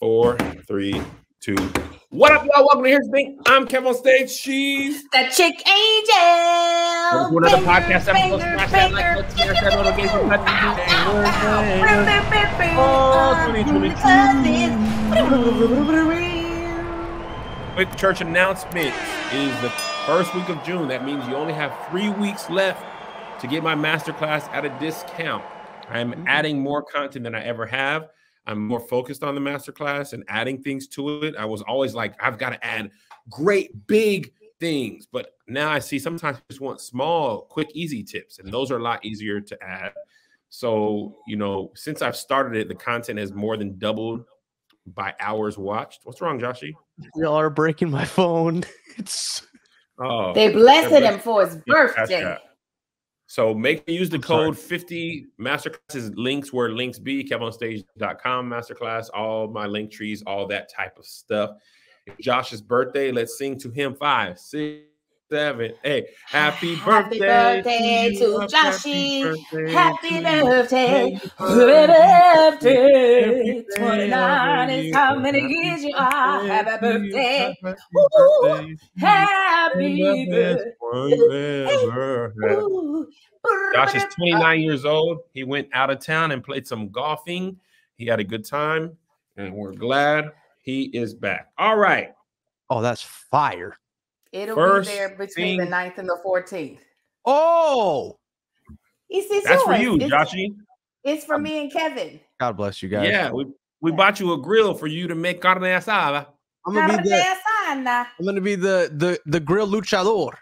4, 3, 2. What up, y'all? Welcome to Here's the Thing. I'm Kev on stage. She's that chick Angel. Welcome to another podcast episode. Smash that like button, smash that notification button. Quick church announcement is the first week of June. That means you only have 3 weeks left to get my masterclass at a discount. I'm adding more content than I ever have. I'm more focused on the masterclass and adding things to it. I was always like, I've got to add great big things, but now I see sometimes I just want small, quick, easy tips, and those are a lot easier to add. So, you know, since I've started it, the content has more than doubled by hours watched. What's wrong, Joshy? Y'all are breaking my phone. They blessed him for his birthday. So make use the code 50 masterclasses, links where links be, kevonstage.com masterclass, all my link trees, all that type of stuff. It's Josh's birthday. Let's sing to him. 5, 6, 7, 8. Happy birthday to Joshy. Happy birthday. Happy birthday. 29 is how many years you are. Happy birthday. Happy birthday. Josh is 29 years old. He went out of town and played some golfing. He had a good time, and we're glad he is back. All right. Oh, that's fire. It'll be there between the 9th and the 14th. Oh, that's for you, Joshy. It's for me and Kevin. God bless you guys. Yeah, we bought you a grill for you to make carne asada. I'm gonna be the grill luchador.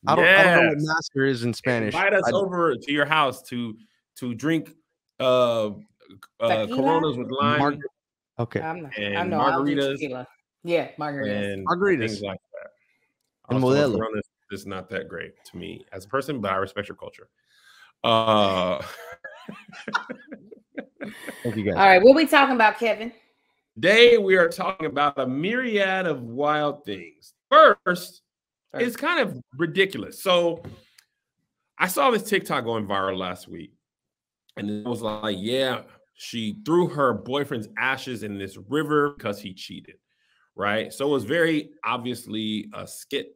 I don't know what master is in Spanish. Invite us over to your house to drink Coronas with lime. Okay. And margaritas. Yeah, margaritas. And margaritas. Things like that. And also, Corona is not that great to me as a person, but I respect your culture. Thank you guys. All right, what we talking about, Kevin? Today we are talking about a myriad of wild things. First, it's kind of ridiculous. So I saw this TikTok going viral last week, and it was like, yeah, she threw her boyfriend's ashes in this river because he cheated, right? So it was very obviously a skit.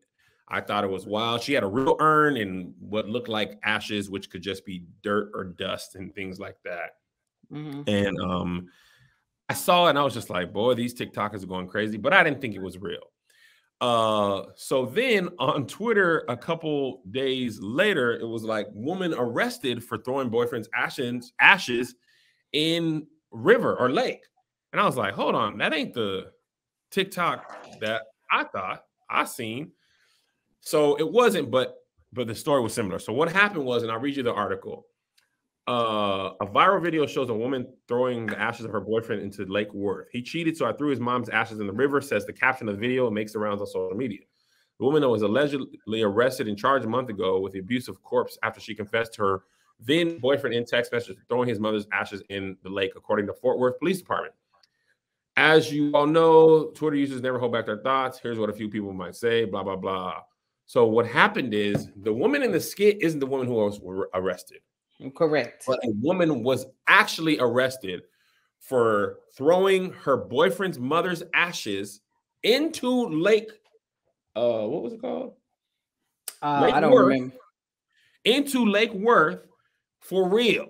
I thought it was wild. She had a real urn and what looked like ashes, which could just be dirt or dust and things like that. Mm-hmm. And I saw it and I was just like, boy, these TikTokers are going crazy, but I didn't think it was real. So then on Twitter, a couple days later, it was like woman arrested for throwing boyfriend's ashes in river or lake. And I was like, hold on, that ain't the TikTok that I thought I seen. So it wasn't, but the story was similar. So what happened was, and I'll read you the article. A viral video shows a woman throwing the ashes of her boyfriend into Lake Worth. He cheated, so I threw his mom's ashes in the river, says the caption of the video. It makes the rounds on social media. The woman was allegedly arrested and charged a month ago with the abuse of corpse after she confessed to her then boyfriend in text message throwing his mother's ashes in the lake, according to Fort Worth Police Department. As you all know, Twitter users never hold back their thoughts. Here's what a few people might say, blah, blah, blah. So what happened is the woman in the skit isn't the woman who was arrested. Correct. But a woman was actually arrested for throwing her boyfriend's mother's ashes into Lake, what was it called? I don't remember. Into Lake Worth for real.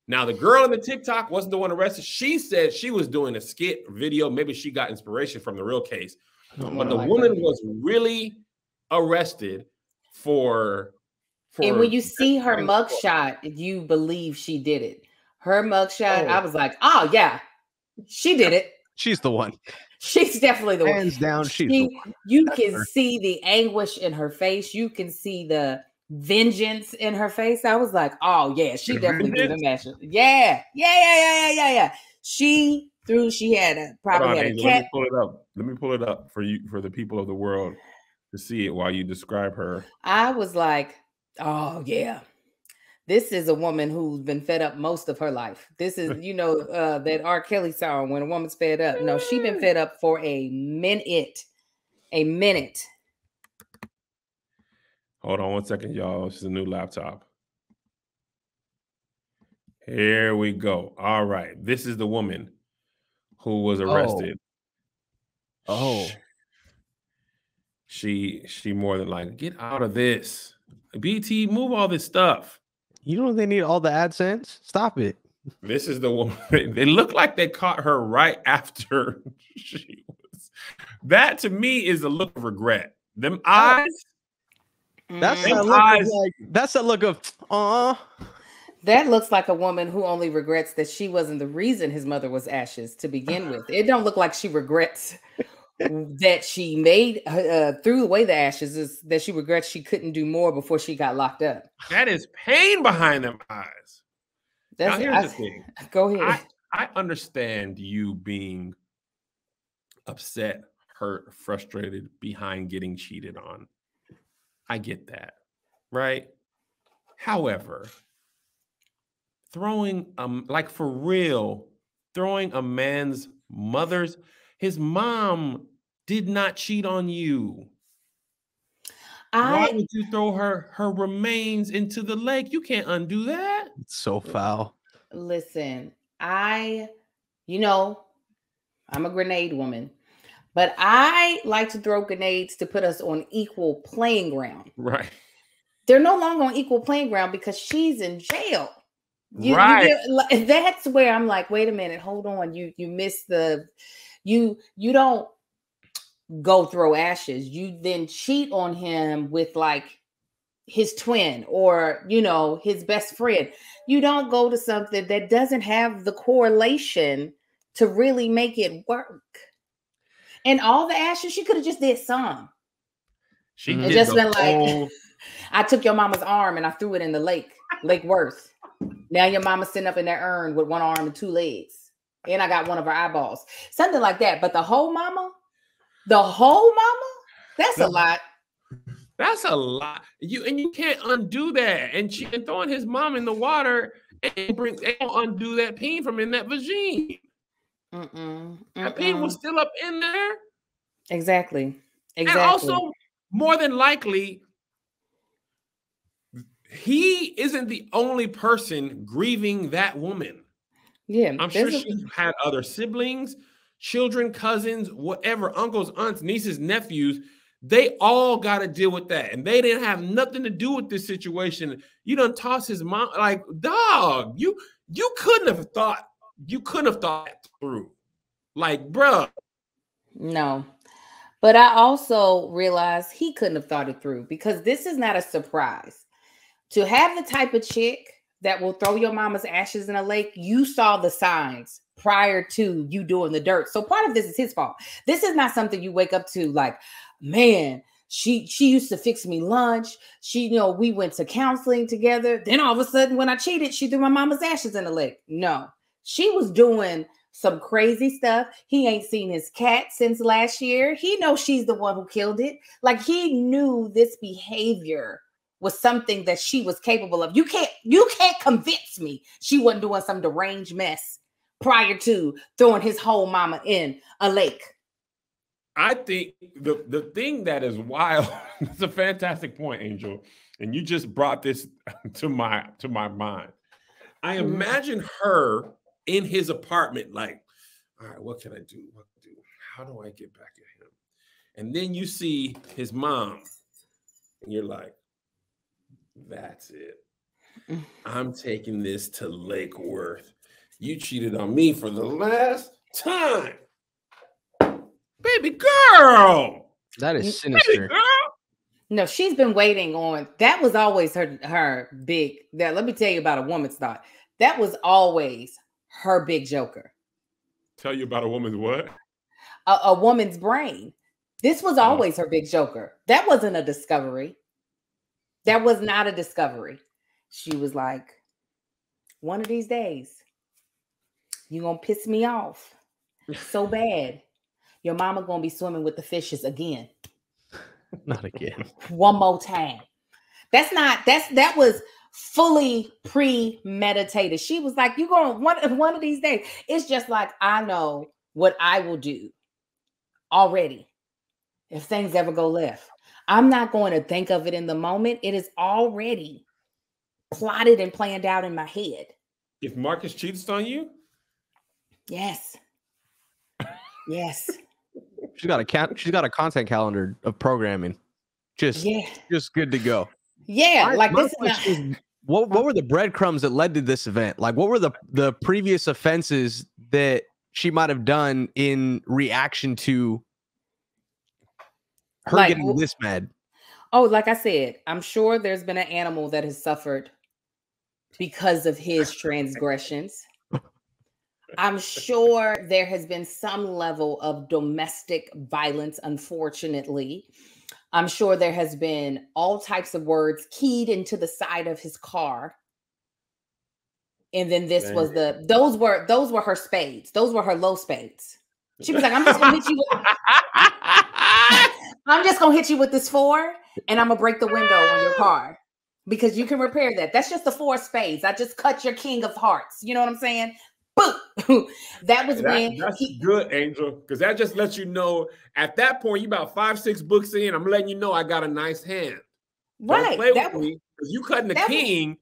Now, the girl in the TikTok wasn't the one arrested. She said she was doing a skit video. Maybe she got inspiration from the real case. But the woman was really arrested for and when you see her mugshot, you believe she did it. Her mugshot, I was like, oh, yeah, she did it. She's the one. She's definitely the one. Hands down, she's the one. You can see the anguish in her face. You can see the vengeance in her face. I was like, oh, yeah, she definitely did the match. Yeah. She had probably had a cat. Let me pull it up for you, for the people of the world to see it while you describe her. I was like, oh, yeah. This is a woman who's been fed up most of her life. This is, that R. Kelly song, When a Woman's Fed Up. No, she's been fed up for a minute. Hold on one second, y'all. This is a new laptop. Here we go. All right. This is the woman who was arrested. Oh. She more than like, get out of this. BT, move all this stuff. You know they need all the AdSense? Stop it. This is the one. They look like they caught her right after she was. That to me is a look of regret. Them eyes. That's that look eyes. That's a look of That looks like a woman who only regrets that she wasn't the reason his mother was ashes to begin with. It don't look like she regrets that she made threw away the ashes. Is that she regrets she couldn't do more before she got locked up. That is pain behind them eyes. Now here's the thing. Go ahead. I understand you being upset, hurt, frustrated behind getting cheated on. I get that, right? However, throwing like for real, throwing a man's his mom did not cheat on you. Why would you throw her remains into the lake? You can't undo that. It's so foul. Listen, I'm a grenade woman, but I like to throw grenades to put us on equal playing ground. Right. They're no longer on equal playing ground because she's in jail. Right. That's where I'm like, wait a minute, hold on. You missed you don't go throw ashes. You then cheat on him with like his twin or, his best friend. You don't go to something that doesn't have the correlation to really make it work. And all the ashes, she could have just did some. She and just been like, I took your mama's arm and I threw it in the Lake Worth. Now your mama's sitting up in that urn with one arm and two legs. And I got one of her eyeballs. Something like that. But the whole mama, that's a lot. That's a lot. You can't undo that. And throwing his mom in the water they don't undo that pain from in that vagine. That pain was still up in there. Exactly. And also, more than likely, he isn't the only person grieving that woman. Yeah. I'm sure she had other siblings, children, cousins, whatever, uncles, aunts, nieces, nephews. They all got to deal with that. And they didn't have nothing to do with this situation. You done toss his mom, like, dog, you couldn't have thought that through. Like, bruh. No. But I also realized he couldn't have thought it through because this is not a surprise. To have the type of chick that will throw your mama's ashes in a lake, you saw the signs prior to you doing the dirt. So part of this is his fault. This is not something you wake up to like, man, she used to fix me lunch. We went to counseling together. Then all of a sudden when I cheated, she threw my mama's ashes in the lake. No, she was doing some crazy stuff. He ain't seen his cat since last year. He knows she's the one who killed it. Like he knew this behavior was something that she was capable of. You can't convince me she wasn't doing some deranged mess prior to throwing his whole mama in a lake. I think the thing that is wild, it's a fantastic point, Angel. And you just brought this to my mind. I imagine her in his apartment, like, all right, what can I do? How do I get back at him? And then you see his mom, and you're like, that's it. I'm taking this to Lake Worth. You cheated on me for the last time. Baby girl. That is sinister. Baby girl. No, she's been waiting on. That was always her big. Let me tell you about a woman's thought. That was always her big joker. Tell you about a woman's what? A woman's brain. This was always her big joker. That wasn't a discovery. That was not a discovery. She was like, one of these days, you're going to piss me off so bad. Your mama going to be swimming with the fishes again. Not again. One more time. That was fully premeditated. She was like, you going one of these days. It's just like, I know what I will do already if things ever go left. I'm not going to think of it in the moment. It is already plotted and planned out in my head. If Marcus cheats on you? Yes. Yes. She's got a content calendar of programming. Just good to go. Yeah, My this is not. What were the breadcrumbs that led to this event? Like, what were the previous offenses that she might have done in reaction to her getting this mad? Oh, like I said, I'm sure there's been an animal that has suffered because of his transgressions. I'm sure there has been some level of domestic violence, unfortunately. I'm sure there has been all types of words keyed into the side of his car. And then those were her spades. Those were her low spades. She was like, I'm just gonna hit you with I'm just gonna hit you with this 4 and I'm gonna break the window on your car because you can repair that. That's just the 4 spades. I just cut your king of hearts. You know what I'm saying? Boom. That's good, Angel, because that just lets you know at that point you about 5-6 books in. I'm letting you know I got a nice hand. Don't play with me because you cutting the king.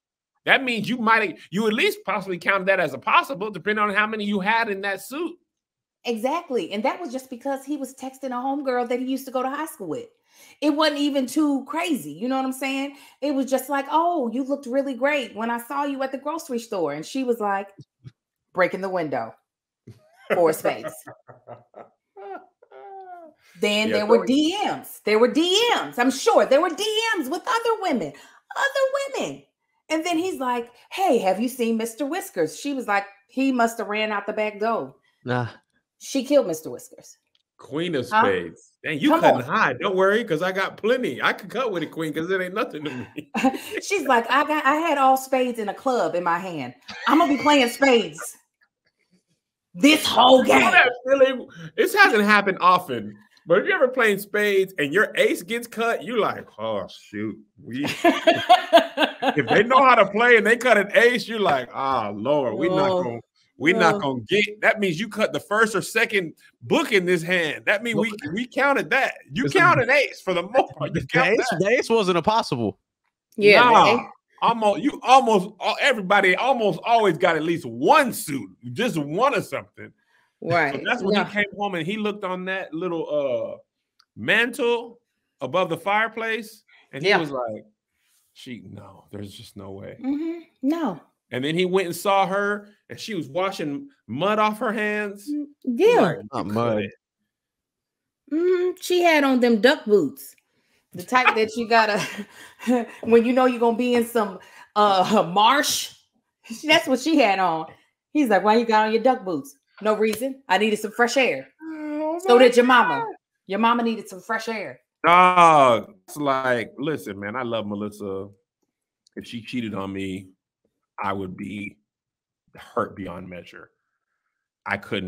That means you at least possibly counted that as a possible, depending on how many you had in that suit. Exactly. And that was just because he was texting a homegirl that he used to go to high school with. It wasn't even too crazy. You know what I'm saying? It was just like, oh, you looked really great when I saw you at the grocery store. And she was like, breaking the window. 4 spades. Then there were DMs. There were DMs. I'm sure there were DMs with other women. And then he's like, hey, have you seen Mr. Whiskers? She was like, he must have ran out the back door. Nah. She killed Mr. Whiskers. Queen of spades. Dang, you couldn't hide. Don't worry, because I got plenty. I could cut with a queen because it ain't nothing to me. She's like, I had all spades in a club in my hand. I'm gonna be playing spades this whole game. This hasn't happened often. But if you're ever playing spades and your ace gets cut, you're like, oh, shoot. If they know how to play and they cut an ace, you're like, Lord, we're not gonna get. That means you cut the first or second book in this hand. That means we counted that. You counted ace for the most part. The ace wasn't impossible. Yeah. Everybody almost always got at least one suit, just one or something. Right. So that's when he came home and he looked on that little mantle above the fireplace, and he was like, no, there's just no way. Mm-hmm. No. And then he went and saw her, and she was washing mud off her hands. Yeah. Not mud. She had on them duck boots. The type that you gotta when you know you're gonna be in some marsh. That's what she had on. He's like, why you got on your duck boots? No reason. I needed some fresh air. So did your mama. Your mama needed some fresh air. It's like, listen, man, I love Melissa. If she cheated on me, I would be hurt beyond measure. I could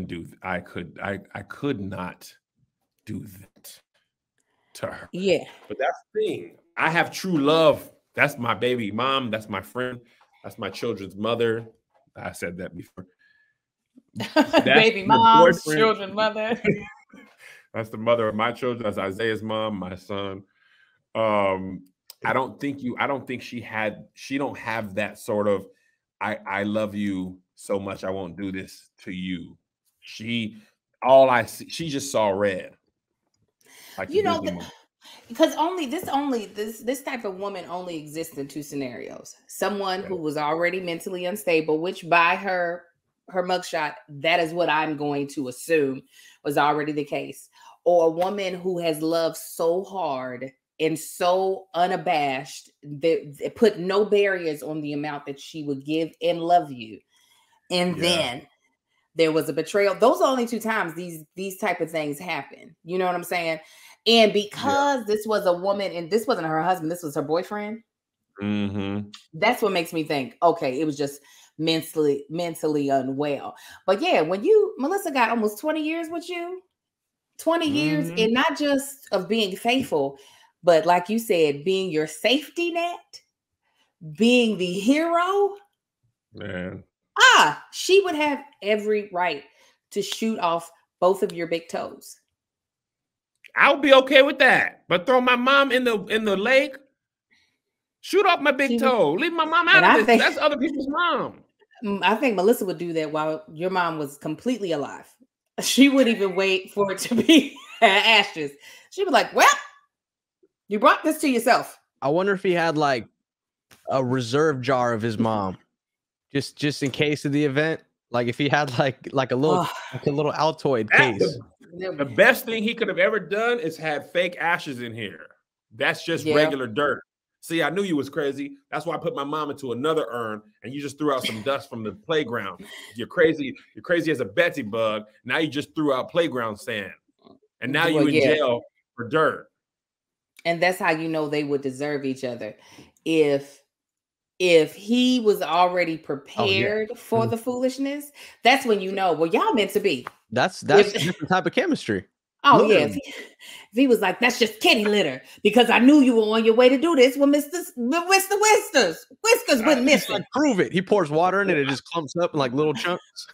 not do that to her. Yeah. But that's the thing. I have true love. That's my baby mom. That's my friend. That's my children's mother. I said that before. Baby mom, children's mother. That's the mother of my children. That's Isaiah's mom, my son. I don't think she don't have that sort of, I love you so much I won't do this to you. She just saw red. Like, you know, because this type of woman only exists in 2 scenarios. Someone who was already mentally unstable, which by her mugshot, that is what I'm going to assume was already the case. Or a woman who has loved so hard and so unabashed that put no barriers on the amount that she would give and love you. And then there was a betrayal. Those are only 2 times these type of things happen. You know what I'm saying? And because this was a woman and this wasn't her husband, this was her boyfriend. Mm-hmm. That's what makes me think, okay, it was just mentally unwell. But yeah, when Melissa got almost 20 years with you, 20 years, and not just of being faithful, but like you said, being your safety net, being the hero. Man. She would have every right to shoot off both of your big toes. I'll be okay with that. But throw my mom in the lake, shoot off my big toe, leave my mom out of this. That's other people's mom. I think Melissa would do that while your mom was completely alive. she wouldn't even wait for it to be ashes. She'd be like, well, you brought this to yourself. I wonder if he had like a reserve jar of his mom, just in case of the event. Like if he had like a little Altoid case. The best thing he could have ever done is had fake ashes in here. That's just regular dirt. See, I knew you was crazy. That's why I put my mom into another urn, and you just threw out some dust from the playground. You're crazy. You're crazy as a Betsy bug. Now you just threw out playground sand, and now you're in jail for dirt. And that's how you know they would deserve each other. If he was already prepared for the foolishness, that's when you know, well, y'all meant to be. That's a different type of chemistry. Oh, literally. Yeah. If he was like, that's just kitty litter because I knew you were on your way to do this with Whiskers wouldn't miss it. Like, prove it. He pours water in it. It just clumps up in like little chunks.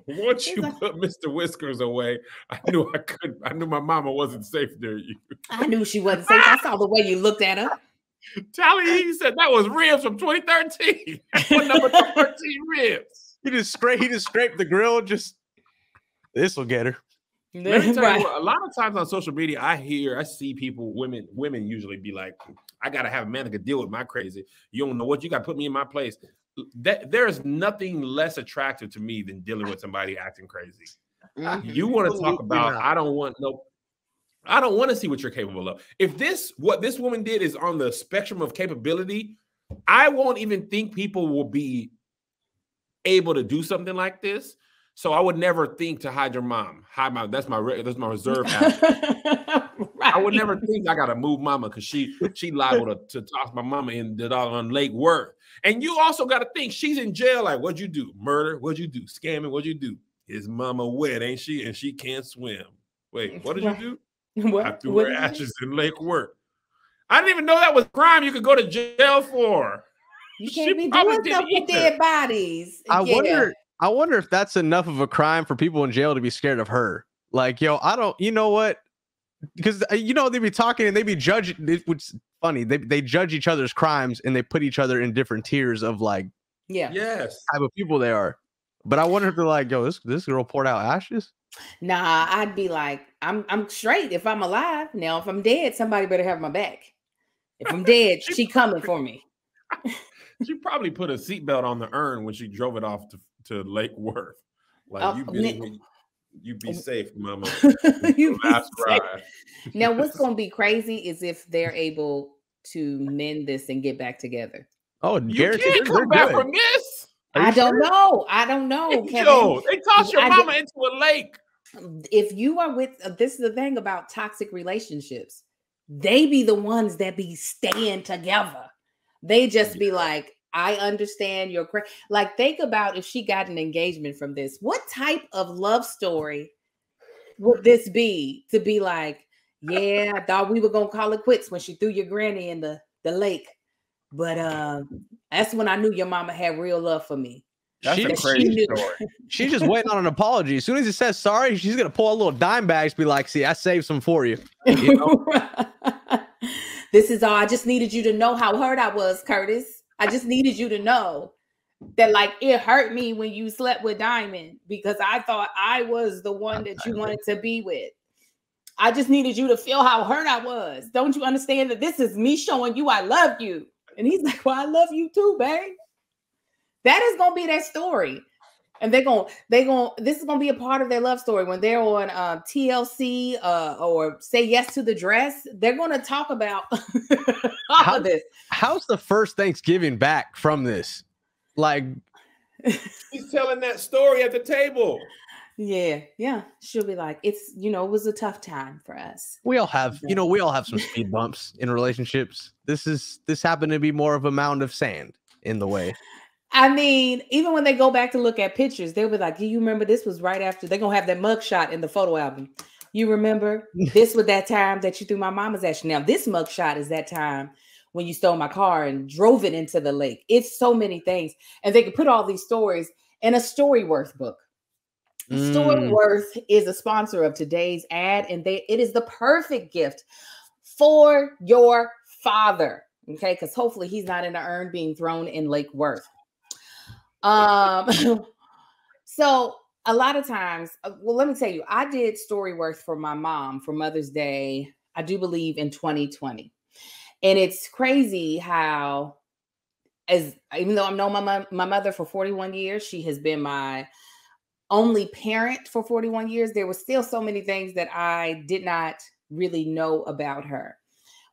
Once you put Mr. Whiskers away, I knew my mama wasn't safe near you. I knew she wasn't safe. I saw the way you looked at her. Tally, he said that was ribs from 2013. What number 13 ribs? He just scraped the grill. This will get her. Let me tell you, a lot of times on social media, I see people, women usually be like, I gotta have a man that can deal with my crazy. You don't know what you got to put me in my place. There is nothing less attractive to me than dealing with somebody acting crazy. You want to talk about? I don't want to see what you're capable of. If what this woman did is on the spectrum of capability, I won't even think people will be able to do something like this. So I would never think to hide your mom. That's my reserve. Right. I would never think I gotta move mama because she liable to toss my mama in the dog on Lake Worth. And you also got to think she's in jail. Like, what'd you do? Murder? What'd you do? Scamming? What'd you do? His mama wet, ain't she? And she can't swim. Wait, what did you do? What? I threw her ashes in Lake Worth. I didn't even know that was a crime you could go to jail for. You can't be doing stuff with dead bodies. I wonder if that's enough of a crime for people in jail to be scared of her. Like, you know what? Because, they be talking and they be judging, which is funny. They judge each other's crimes and they put each other in different tiers of like, yes, type of people they are. But I wonder if they're like, yo, this girl poured out ashes. Nah, I'd be like, I'm straight if I'm alive. Now, if I'm dead, somebody better have my back. If I'm dead, she coming for me. She probably put a seatbelt on the urn when she drove it off to Lake Worth. Like, you be safe, mama. Last ride. Now, what's going to be crazy is if they're able to mend this and get back together. Oh, you can't come back from this. I don't know. Yo, they toss your mama into a lake. If you are this is the thing about toxic relationships. They be the ones that be staying together. They just be like, I understand your like, think about if she got an engagement from this. What type of love story would this be to be like, yeah, I thought we were going to call it quits when she threw your granny in the lake. But that's when I knew your mama had real love for me. That's a crazy story. She's just waiting on an apology. As soon as he says sorry, she's going to pull a little dime bags, be like, see, I saved some for you. This is all. I just needed you to know how hurt I was, Curtis. I just needed you to know that, like, it hurt me when you slept with Diamond because I thought I was the one that you wanted to be with. I just needed you to feel how hurt I was. Don't you understand that this is me showing you I love you? And he's like, well, I love you too, babe. That is going to be their story. And this is going to be a part of their love story. When they're on TLC or Say Yes to the Dress, they're going to talk about all of this. How's the first Thanksgiving back from this? Like, he's telling that story at the table. Yeah. She'll be like, it was a tough time for us. We all have some speed bumps in relationships. This happened to be more of a mound of sand in the way. I mean, even when they go back to look at pictures, they'll be like, you remember this was right after they're going to have that mugshot in the photo album. You remember this was that time that you threw my mama's ashes. Now, this mugshot is that time when you stole my car and drove it into the lake. It's so many things. And they can put all these stories in a Storyworth book. Storyworth is a sponsor of today's ad, and it is the perfect gift for your father. Okay, because hopefully he's not in the urn being thrown in Lake Worth. So a lot of times, well, let me tell you, I did Storyworth for my mom for Mother's Day, I do believe in 2020. And it's crazy how, even though I've known my mother for 41 years, she has been my only parent for 41 years, there were still so many things that I did not really know about her.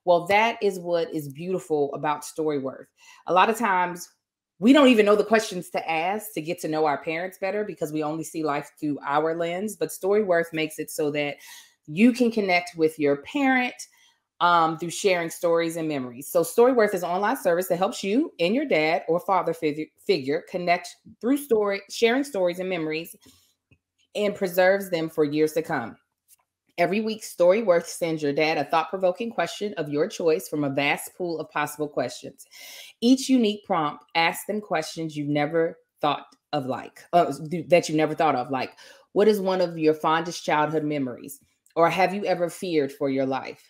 Well, that is what is beautiful about Storyworth. A lot of times we don't even know the questions to ask to get to know our parents better because we only see life through our lens. But Storyworth makes it so that you can connect with your parent through sharing stories and memories. So Storyworth is an online service that helps you and your dad or father figure connect through sharing stories and memories and preserves them for years to come. Every week, Storyworth sends your dad a thought-provoking question of your choice from a vast pool of possible questions. Each unique prompt asks them questions you never thought of, like what is one of your fondest childhood memories? Or have you ever feared for your life?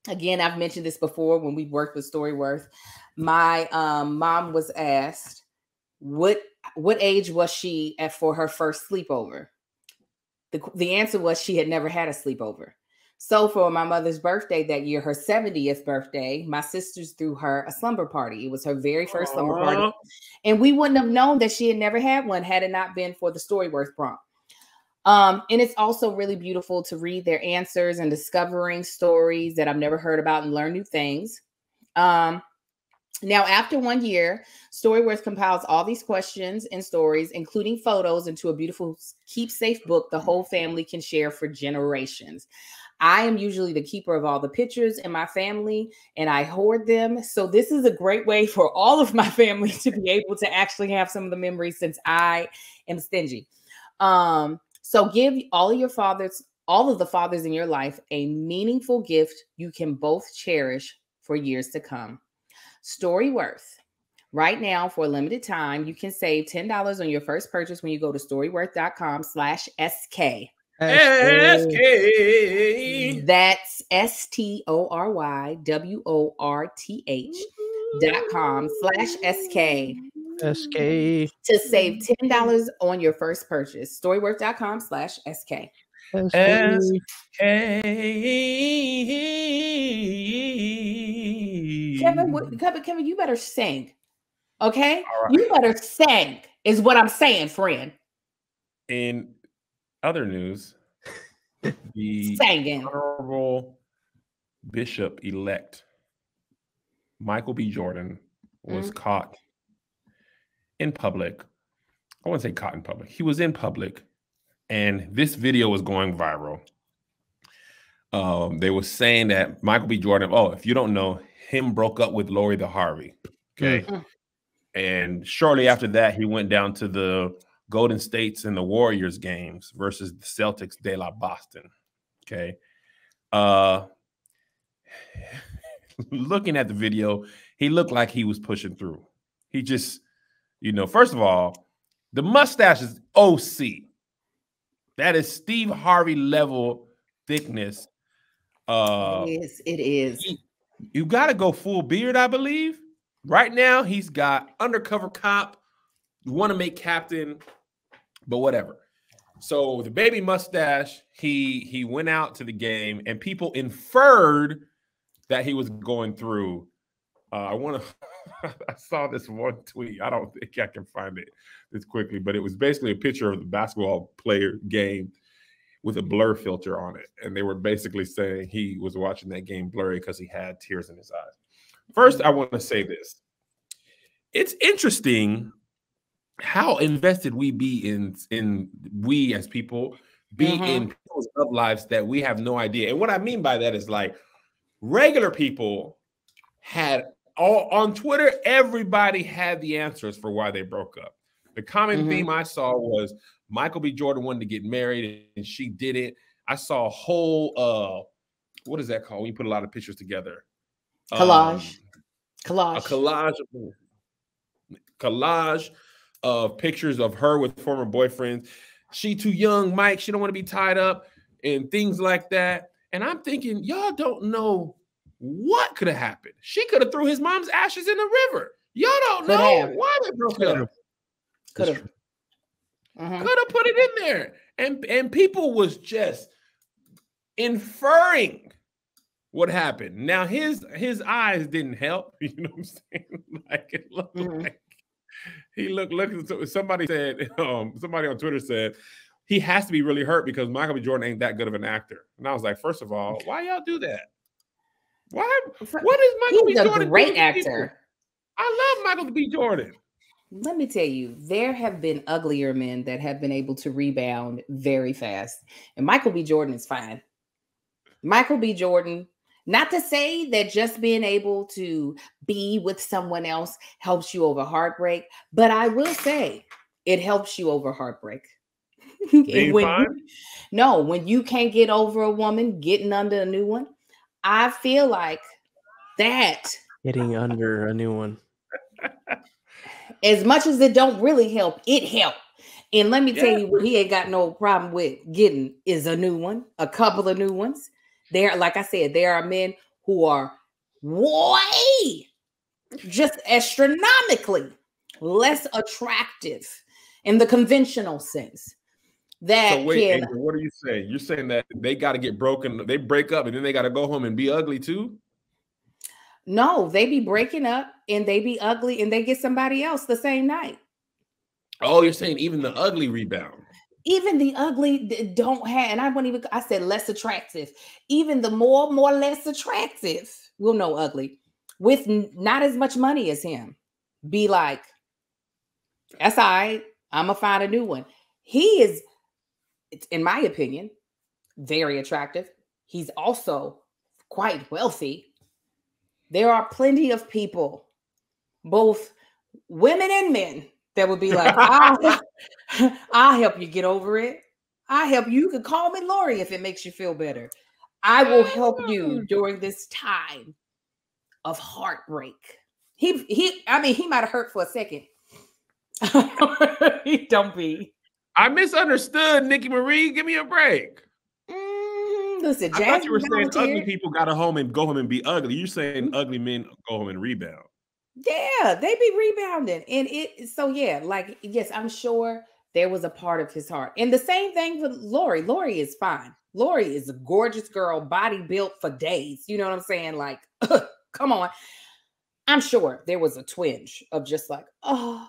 Again, I've mentioned this before when we worked with Storyworth. My mom was asked, what age was she for her first sleepover? The answer was she had never had a sleepover. So for my mother's birthday that year, her 70th birthday, my sisters threw her a slumber party. It was her very first slumber party. And we wouldn't have known that she had never had one had it not been for the Storyworth prompt. And it's also really beautiful to read their answers and discovering stories that I've never heard about and learn new things. Now, after 1 year, Storyworth compiles all these questions and stories, including photos, into a beautiful keep-safe book the whole family can share for generations. I am usually the keeper of all the pictures in my family, and I hoard them. So this is a great way for all of my family to be able to actually have some of the memories since I am stingy. So give all of the fathers in your life a meaningful gift you can both cherish for years to come. Storyworth. Right now, for a limited time, you can save $10 on your first purchase when you go to storyworth.com/SK. SK. That's STORYWORTH.com/SK. SK. To save $10 on your first purchase. Storyworth.com/SK. SK. Kevin, you better sing. Okay? Right. You better sing, is what I'm saying, friend. In other news, the Honorable Bishop-elect Michael B. Jordan was caught in public. I wouldn't say caught in public. He was in public, and this video was going viral. They were saying that Michael B. Jordan, if you don't know, him broke up with Lori the Harvey. Okay. And shortly after that, he went down to the Golden States and the Warriors games versus the Celtics de la Boston. Okay. Looking at the video, he looked like he was pushing through. He just, first of all, the mustache is OC. That is Steve Harvey level thickness. It is. You got to go full beard, I believe. Right now, he's got undercover cop. You want to make captain, but whatever. So the baby mustache, he went out to the game, and people inferred that he was going through. I saw this one tweet. I don't think I can find it this quickly, but it was basically a picture of the basketball player game with a blur filter on it. And they were basically saying he was watching that game blurry because he had tears in his eyes. First, I want to say this. It's interesting how invested we be in we as people be in people's love lives that we have no idea. And what I mean by that is like regular people had all on Twitter, everybody had the answers for why they broke up. The common theme I saw was Michael B. Jordan wanted to get married and she didn't. I saw a whole what is that called when you put a lot of pictures together? Collage. A collage of pictures of her with former boyfriends. She too young, Mike. She don't want to be tied up and things like that. And I'm thinking, y'all don't know what could have happened. She could have threw his mom's ashes in the river. Y'all don't know why they broke up. Could have. Could have put it in there. And people was just inferring what happened. Now his eyes didn't help. You know what I'm saying? Like it looked like he looked. Somebody said, somebody on Twitter said he has to be really hurt because Michael B. Jordan ain't that good of an actor. And I was like, first of all, why y'all do that? Why? What is Michael B. Jordan? He's a great actor. I love Michael B. Jordan. Let me tell you, there have been uglier men that have been able to rebound very fast. And Michael B. Jordan is fine. Michael B. Jordan, not to say that just being able to be with someone else helps you over heartbreak, but I will say it helps you over heartbreak. When you can't get over a woman, getting under a new one, I feel like that. Getting under a new one. As much as it don't really help, it helped. And let me tell you what he ain't got no problem with getting is a new one, a couple of new ones. There, like I said, there are men who are way just astronomically less attractive in the conventional sense. That so wait, Angel, what are you saying? You're saying that they got to get broken, they break up, and then they got to go home and be ugly too? No, they be breaking up and they be ugly and they get somebody else the same night. Oh, you're saying even the ugly rebound? Even the ugly don't have, and I said less attractive. Even the more less attractive, we'll know ugly, with not as much money as him, be like, that's all right, I'm gonna find a new one. He is, in my opinion, very attractive. He's also quite wealthy. There are plenty of people, both women and men, that would be like, I'll help you get over it. I'll help you. You can call me Lori if it makes you feel better. I will help you during this time of heartbreak. He might have hurt for a second. He don't be. I misunderstood, Nikki Marie. Give me a break. Listen, I thought you were saying ugly people got to go home and be ugly. You're saying ugly men go home and rebound. Yeah, they be rebounding. And yes, I'm sure there was a part of his heart. And the same thing with Lori. Lori is fine. Lori is a gorgeous girl, body built for days. You know what I'm saying? Like, come on. I'm sure there was a twinge of just like, oh,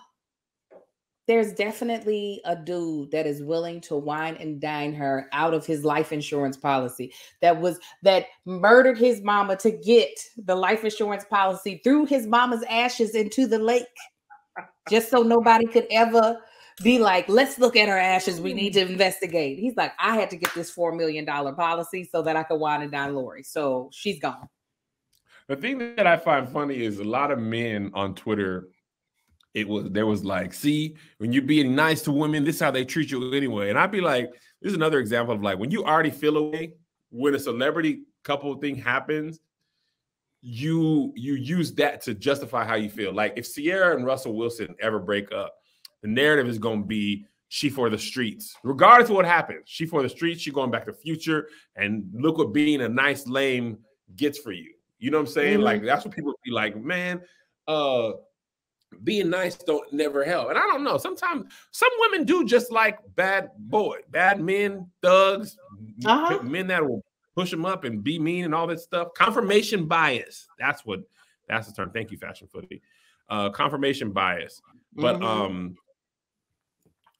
there's definitely a dude that is willing to wine and dine her out of his life insurance policy that murdered his mama to get the life insurance policy, threw his mama's ashes into the lake just so nobody could ever be like, let's look at her ashes. We need to investigate. He's like, I had to get this $4 million policy so that I could wine and dine Lori. So she's gone. The thing that I find funny is a lot of men on Twitter, there was like, see, when you're being nice to women, this is how they treat you anyway. And I'd be like, this is another example of like, when you already feel away, when a celebrity couple thing happens, you use that to justify how you feel. Like if Sierra and Russell Wilson ever break up, the narrative is going to be she for the streets. Regardless of what happens, she for the streets, she going back to Future, and look what being a nice lame gets for you. You know what I'm saying? Mm-hmm. Like that's what people be like, man, being nice don't never help. And I don't know. Sometimes some women do just like bad men, thugs, men that will push them up and be mean and all that stuff. Confirmation bias. That's the term. Thank you, Fashion Footy. Confirmation bias. But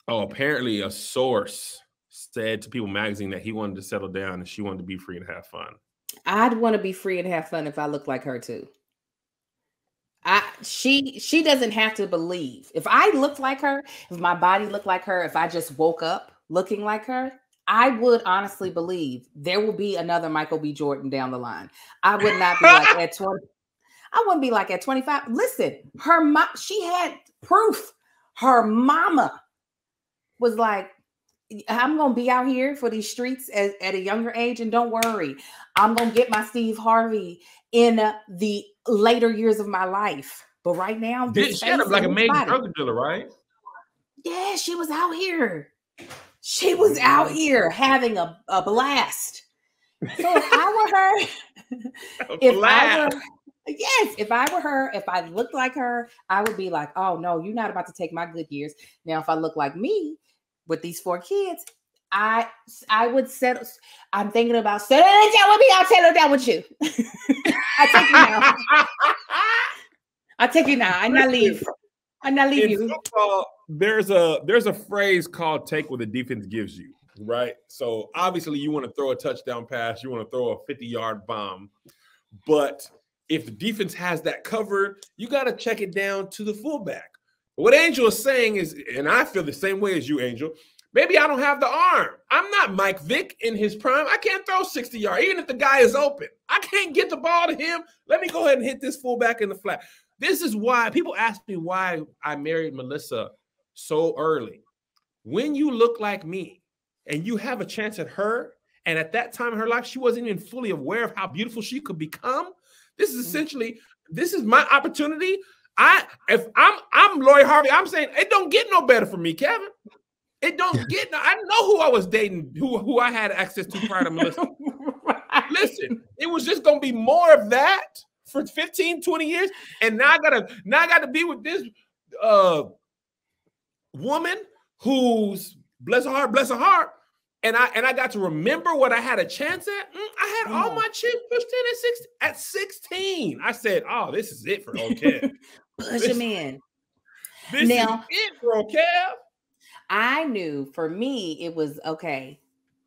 apparently a source said to People Magazine that he wanted to settle down and she wanted to be free and have fun. I'd want to be free and have fun if I look like her too. She doesn't have to believe. If I looked like her, if my body looked like her, if I just woke up looking like her, I would honestly believe there will be another Michael B. Jordan down the line. I would not be like at 20. I wouldn't be like at 25. Listen, her mom, she had proof. Her mama was like, I'm going to be out here for these streets at a younger age. And don't worry, I'm going to get my Steve Harvey in the later years of my life. But right now, she ended up like a major drug dealer, right? Yeah, she was out here. She was out here having a blast. So if I were her, if I were her, if I looked like her, I would be like, oh no, you're not about to take my good years. Now, if I look like me, with these 4 kids, I would settle. I'm thinking about settling down with me. I'll settle down with you. I take you now. I'll take you now. I not leave. I not leave you. Football, there's a phrase called "take what the defense gives you." Right. So obviously, you want to throw a touchdown pass. You want to throw a 50-yard bomb, but if the defense has that covered, you got to check it down to the fullback. What Angel is saying is, and I feel the same way as you, Angel. Maybe I don't have the arm. I'm not Mike Vick in his prime. I can't throw 60 yards, even if the guy is open. I can't get the ball to him. Let me go ahead and hit this fullback in the flat. This is why people ask me why I married Melissa so early. When you look like me and you have a chance at her, and at that time in her life, she wasn't even fully aware of how beautiful she could become. This is essentially, this is my opportunity. If I'm Lori Harvey, I'm saying it don't get no better for me, Kevin. It don't get no, I know who I was dating, who I had access to prior to Melissa. Right. Listen, it was just gonna be more of that for 15, 20 years. And now I gotta be with this woman who's bless her heart. And I got to remember what I had a chance at. I had all my chicks pushed in at 16. I said, oh, this is it for Kev. Push him in. This now, is it for Kev. I knew for me, it was okay.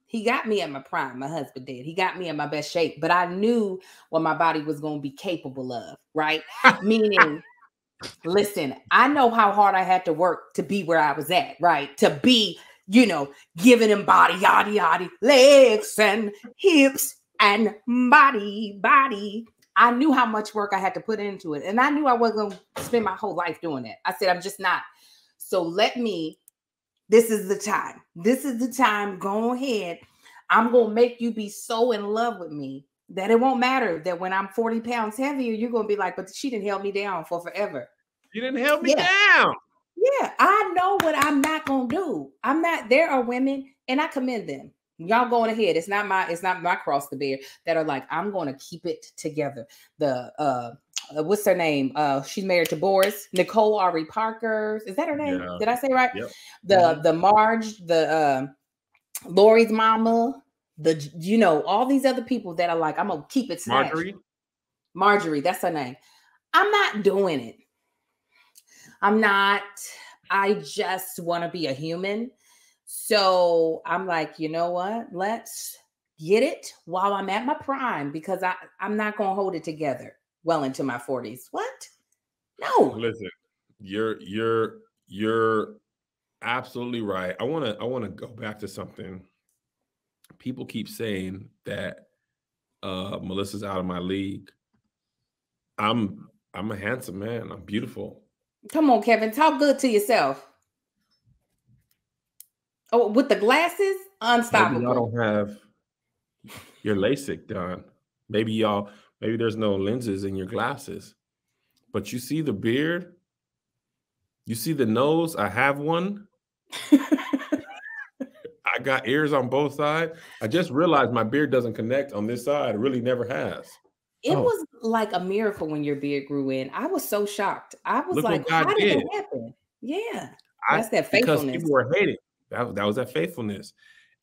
He got me at my prime. My husband did. He got me in my best shape. But I knew what my body was going to be capable of, right? Meaning, listen, I know how hard I had to work to be where I was at, right? To be, giving him body, yada, yada, legs and hips and body. I knew how much work I had to put into it. And I knew I wasn't going to spend my whole life doing that. I said, I'm just not. So this is the time. This is the time. Go ahead. I'm going to make you be so in love with me that it won't matter that when I'm 40 pounds heavier, you're going to be like, but she didn't help me down for forever. You didn't help me down. Yeah, I know what I'm not going to do. There are women, and I commend them. Y'all going ahead. It's not my cross to bear that are like, I'm going to keep it together. What's her name? She's married to Boris. Nicole Ari Parker. Is that her name? Yeah. Did I say right? Yep. The Marge, Lori's mama, all these other people that are like, I'm gonna keep it snatched. Marjorie, that's her name. I'm not doing it. I'm not. I just want to be a human. So I'm like, you know what? Let's get it while I'm at my prime, because I'm not gonna hold it together well into my 40s. What? No. Listen, you're absolutely right. I want to go back to something. People keep saying that Melissa's out of my league. I'm a handsome man. I'm beautiful. Come on, Kevin. Talk good to yourself. Oh, with the glasses? Unstoppable. Maybe y'all don't have your LASIK done. Maybe there's no lenses in your glasses. But you see the beard? You see the nose? I have one. I got ears on both sides. I just realized my beard doesn't connect on this side. It really never has. It was like a miracle when your beard grew in. I was so shocked. I was like, how did it happen? Yeah. That's that faithfulness. Because people were hating. That was that faithfulness.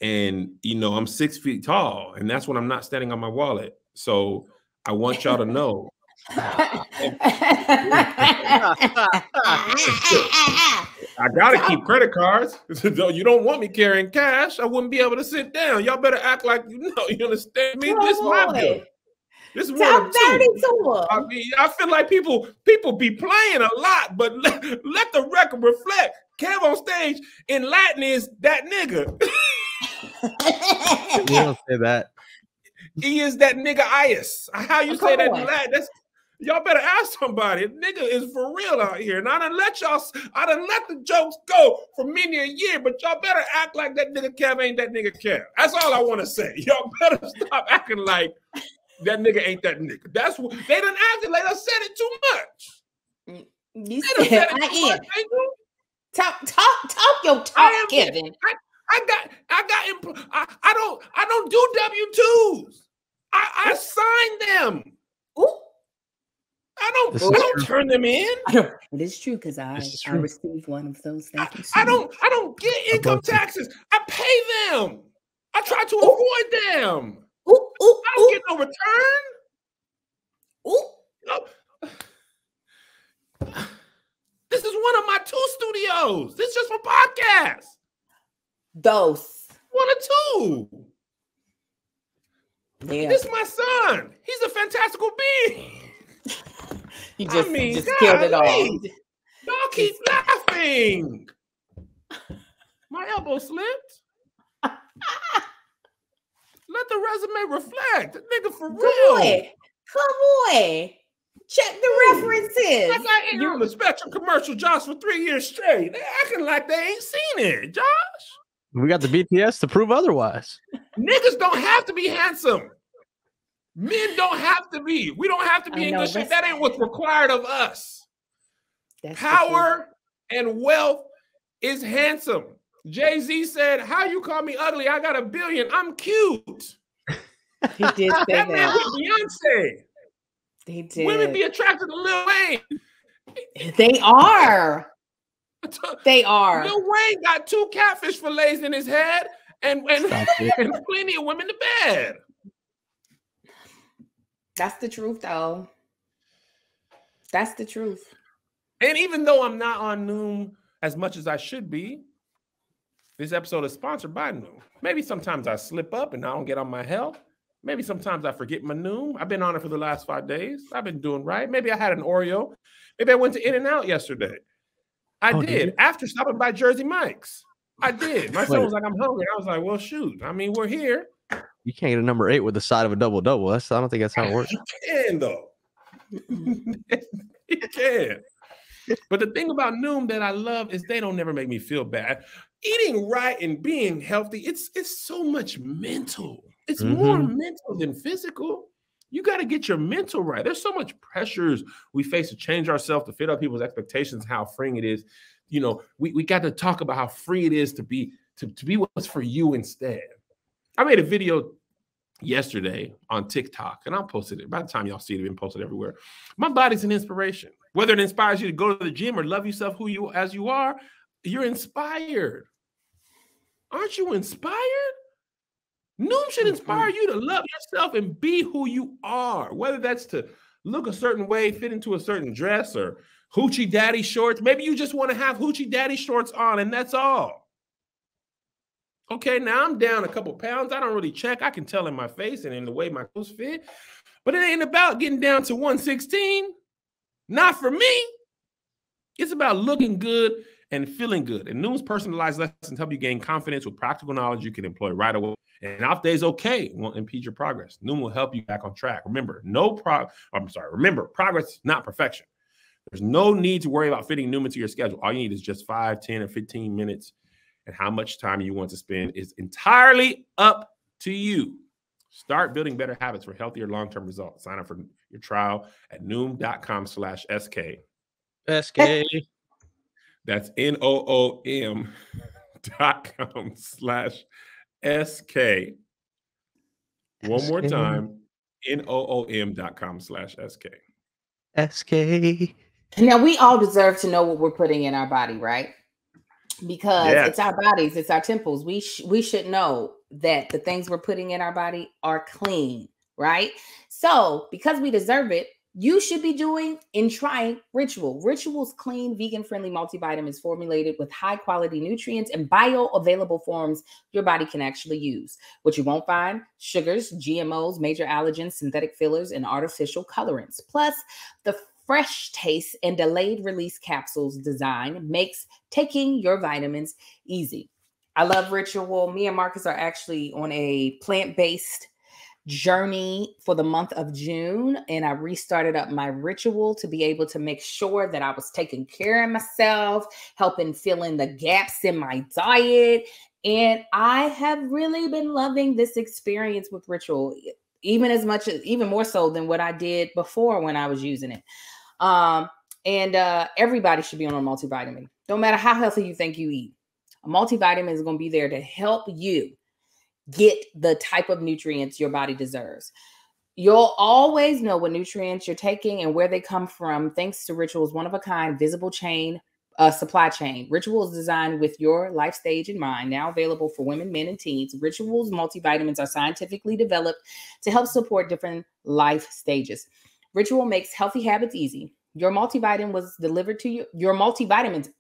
And, I'm 6 feet tall, and that's when I'm not standing on my wallet. So I want y'all to know. I gotta keep credit cards. You don't want me carrying cash. I wouldn't be able to sit down. Y'all better act like you understand me. This is my bill. This is one of two. I mean, I feel like people be playing a lot, but let the record reflect. Kev on stage in Latin is that nigga. You don't say that. He is that nigga Ias. How you say that in Latin? Y'all better ask somebody. Nigga is for real out here. And I done let the jokes go for many a year, but y'all better act like that nigga Kev ain't that nigga Kev. That's all I want to say. Y'all better stop acting like that nigga ain't that nigga. That's what they done acted like. I said it too much. You said I am. Talk your talk, Kevin. I don't do W-2s. I sign them. Ooh. I don't turn them in. It is true because I received one of those. Thank you so much. I don't get income taxes. I pay them. I try to avoid them. I don't get no return. This is one of my 2 studios. This is just for podcasts. Those 1 or 2. Yeah. This is my son. He's a fantastical being. You just killed it all. Y'all keep laughing. My elbow slipped. Let the resume reflect. That nigga for real. Come on. Check the references. I got in on the Spectrum commercial jobs for 3 years straight. They acting like they ain't seen it, Josh. We got the BTS to prove otherwise. Niggas don't have to be handsome. Men don't have to be. We don't have to be in good shape. That ain't what's required of us. Power and wealth is handsome. Jay-Z said, "How you call me ugly? I got $1 billion. I'm cute." He did say that. Man with Beyonce. They did. Women be attracted to Lil Wayne. They are. They are. Lil Wayne got 2 catfish fillets in his head and plenty of women to bed. That's the truth, though. That's the truth. And even though I'm not on Noom as much as I should be, this episode is sponsored by Noom. Maybe sometimes I slip up and I don't get on my health. Maybe sometimes I forget my Noom. I've been on it for the last 5 days. I've been doing right. Maybe I had an Oreo. Maybe I went to In-N-Out yesterday. I did. After stopping by Jersey Mike's. I did. My son was like, "I'm hungry." I was like, "Well, shoot. I mean, we're here." You can't get a number 8 with the side of a double-double. I don't think that's how it works. You can, though. You can. But the thing about Noom that I love is they don't never make me feel bad. Eating right and being healthy, it's so much mental. It's more mental than physical. You got to get your mental right. There's so much pressures we face to change ourselves, to fit other people's expectations, how freeing it is. You know, we got to talk about how free it is to be what's for you instead. I made a video yesterday on TikTok, and I'll post it. By the time y'all see it, it's been posted everywhere. My body's an inspiration. Whether it inspires you to go to the gym or love yourself as you are, you're inspired. Aren't you inspired? Noom should inspire you to love yourself and be who you are, whether that's to look a certain way, fit into a certain dress, or hoochie daddy shorts. Maybe you just want to have hoochie daddy shorts on, and that's all. Okay, now I'm down a couple pounds. I don't really check. I can tell in my face and in the way my clothes fit. But it ain't about getting down to 116. Not for me. It's about looking good and feeling good. And Noom's personalized lessons help you gain confidence with practical knowledge you can employ right away. And off days okay won't impede your progress. Noom will help you back on track. Remember, progress is not perfection. There's no need to worry about fitting Noom into your schedule. All you need is just 5, 10, or 15 minutes. And how much time you want to spend is entirely up to you. Start building better habits for healthier long-term results. Sign up for your trial at noom.com/SK. SK. That's NOOM.com/SK. One more time, NOOM.com/SK. SK. Now, we all deserve to know what we're putting in our body, right? Because it's our bodies, it's our temples. We should know that the things we're putting in our body are clean, right? So because we deserve it, you should be doing and trying Ritual. Ritual's clean, vegan-friendly multivitamins formulated with high-quality nutrients and bioavailable forms your body can actually use. What you won't find: sugars, GMOs, major allergens, synthetic fillers, and artificial colorants. Plus, the fresh taste and delayed release capsules design makes taking your vitamins easy. I love Ritual. Me and Marcus are actually on a plant-based journey for the month of June, and I restarted up my Ritual to be able to make sure that I was taking care of myself, helping fill in the gaps in my diet. And I have really been loving this experience with Ritual, even more so than what I did before when I was using it. Everybody should be on a multivitamin. No matter how healthy you think you eat, a multivitamin is going to be there to help you get the type of nutrients your body deserves. You'll always know what nutrients you're taking and where they come from thanks to Ritual's one-of-a-kind visible supply chain. Ritual is designed with your life stage in mind. Now available for women, men, and teens. Ritual's multivitamins are scientifically developed to help support different life stages. Ritual makes healthy habits easy. Your multivitamins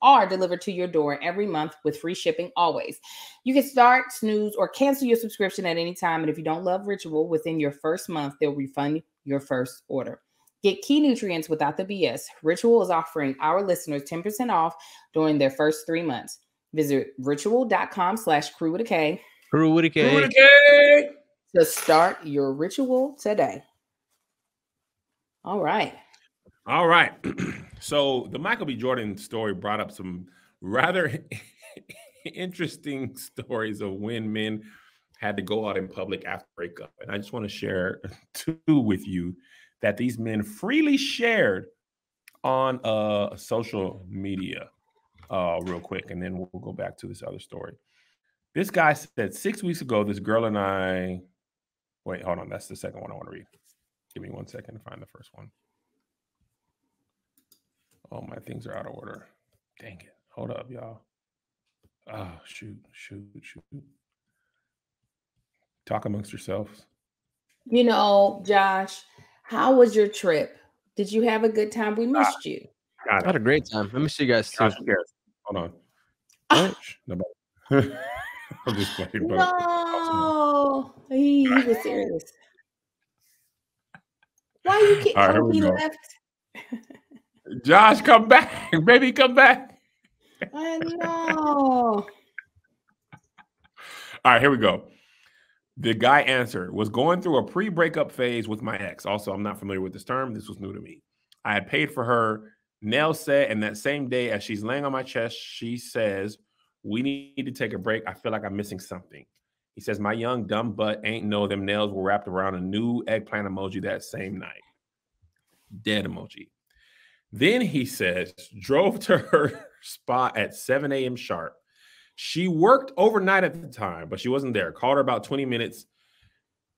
are delivered to your door every month with free shipping always. You can start, snooze, or cancel your subscription at any time. And if you don't love Ritual within your first month, they'll refund your first order. Get key nutrients without the BS. Ritual is offering our listeners 10% off during their first 3 months. Visit ritual.com/crew with a K. Crew with a K. Crew with a K. To start your ritual today. All right. All right. So the Michael B. Jordan story brought up some rather interesting stories of when men had to go out in public after breakup. And I just want to share two with you that these men freely shared on social media real quick. And then we'll go back to this other story. This guy said 6 weeks ago, this girl and I, wait, hold on. That's the second one I want to read. Give me 1 second to find the first one. Oh, my things are out of order. Dang it. Hold up, y'all. Oh, shoot. Talk amongst yourselves. You know, Josh, how was your trip? Did you have a good time? We missed you. I had a great time. I miss you guys too. Josh, hold on. Nobody. I'm just playing. No, he was serious. Why you keep he left? Josh, come back. Baby, come back. I know. All right, here we go. The guy answered, was going through a pre-breakup phase with my ex. Also, I'm not familiar with this term. This was new to me. I had paid for her nail set, and that same day as she's laying on my chest, she says, we need to take a break. I feel like I'm missing something. He says, my young dumb butt ain't know them nails were wrapped around a new eggplant emoji that same night. Dead emoji. Then he says, drove to her spot at 7 a.m. sharp. She worked overnight at the time, but she wasn't there. Called her about 20 minutes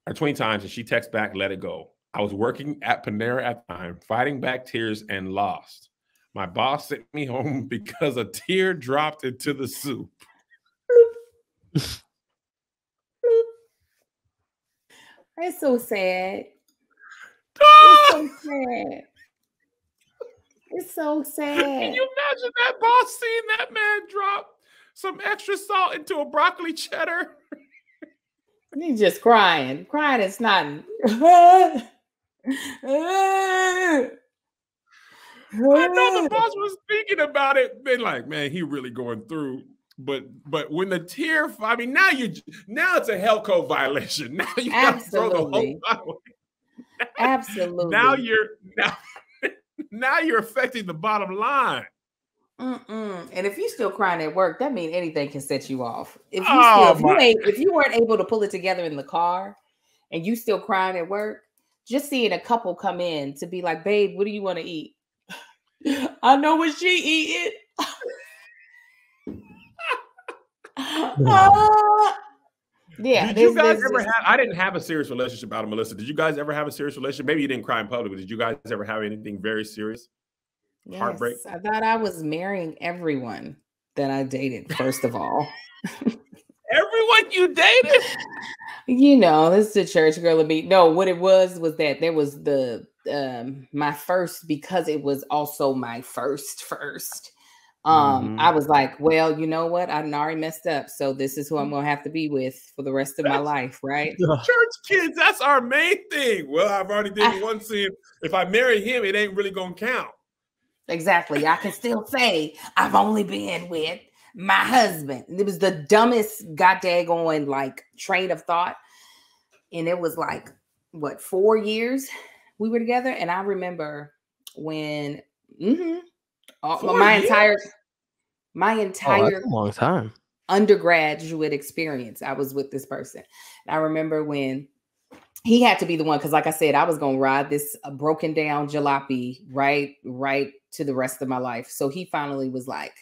or 20 times, and she texted back, let it go. I was working at Panera at the time, fighting back tears and lost. My boss sent me home because a tear dropped into the soup. It's so sad. It's so sad. It's so sad. Can you imagine that boss seeing that man drop some extra salt into a broccoli cheddar? He's just crying. Crying and snotting. I know the boss was thinking about it. Been like, man, he really going through. But when the tear, I mean, now it's a hell code violation. Now you got to throw the whole bottle. Absolutely. Now you're affecting the bottom line. And if you're still crying at work, that means anything can set you off. If you weren't able to pull it together in the car and you still crying at work, just seeing a couple come in to be like, babe, what do you want to eat? I know what she eating. Yeah. Did you guys ever have? I didn't have a serious relationship out of Melissa. Did you guys ever have a serious relationship? Maybe you didn't cry in public, but did you guys ever have anything very serious? Yes, heartbreak? I thought I was marrying everyone that I dated, first of all. Everyone you dated? You know, this is a church girl of me. No, what it was that there was the my first, because it was also my first. I was like, well, you know what? I already messed up. So this is who I'm going to have to be with for the rest of my life, right? Church kids, that's our main thing. Well, I've already did one scene. If I marry him, it ain't really going to count. Exactly. I can still say I've only been with my husband. It was the dumbest goddamn like train of thought. And it was like, 4 years we were together. And I remember when my entire long time undergraduate experience, I was with this person. And I remember when he had to be the one, because like I said, I was going to ride this broken down jalopy right to the rest of my life. So he finally was like,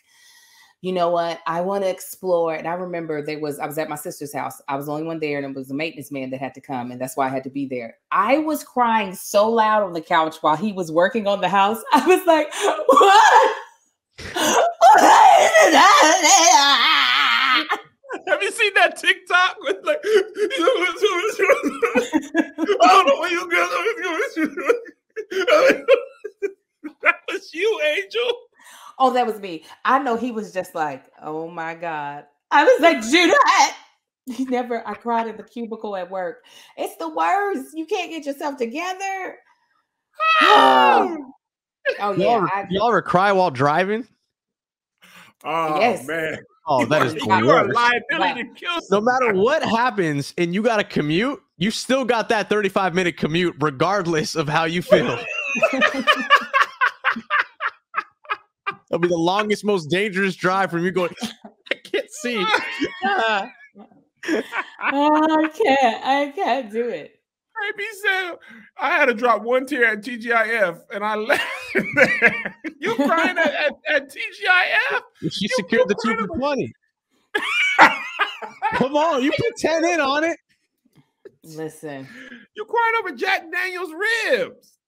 you know what? I want to explore. And I remember I was at my sister's house. I was the only one there, and it was a maintenance man that had to come, and that's why I had to be there. I was crying so loud on the couch while he was working on the house. I was like, what? Have you seen that TikTok with like, I don't know where you go. That was you, Angel. Oh, that was me. I know he was just like, oh my God. I was like, Judith. I cried in the cubicle at work. It's the worst. You can't get yourself together. Oh yeah. Y'all ever cry while driving? Oh, yes. Man. Oh, that is the you are a worst. liability to kill No somebody. matter what happens and you got to commute, you still got that 35-minute commute regardless of how you feel. That'll be the longest, most dangerous drive from you going, I can't see. I can't do it. Baby said I had to drop one tear at TGIF and I left there. You crying at TGIF? She secured the 2 for 20. Come on, you put 10 in on it. Listen. You crying over Jack Daniel's ribs.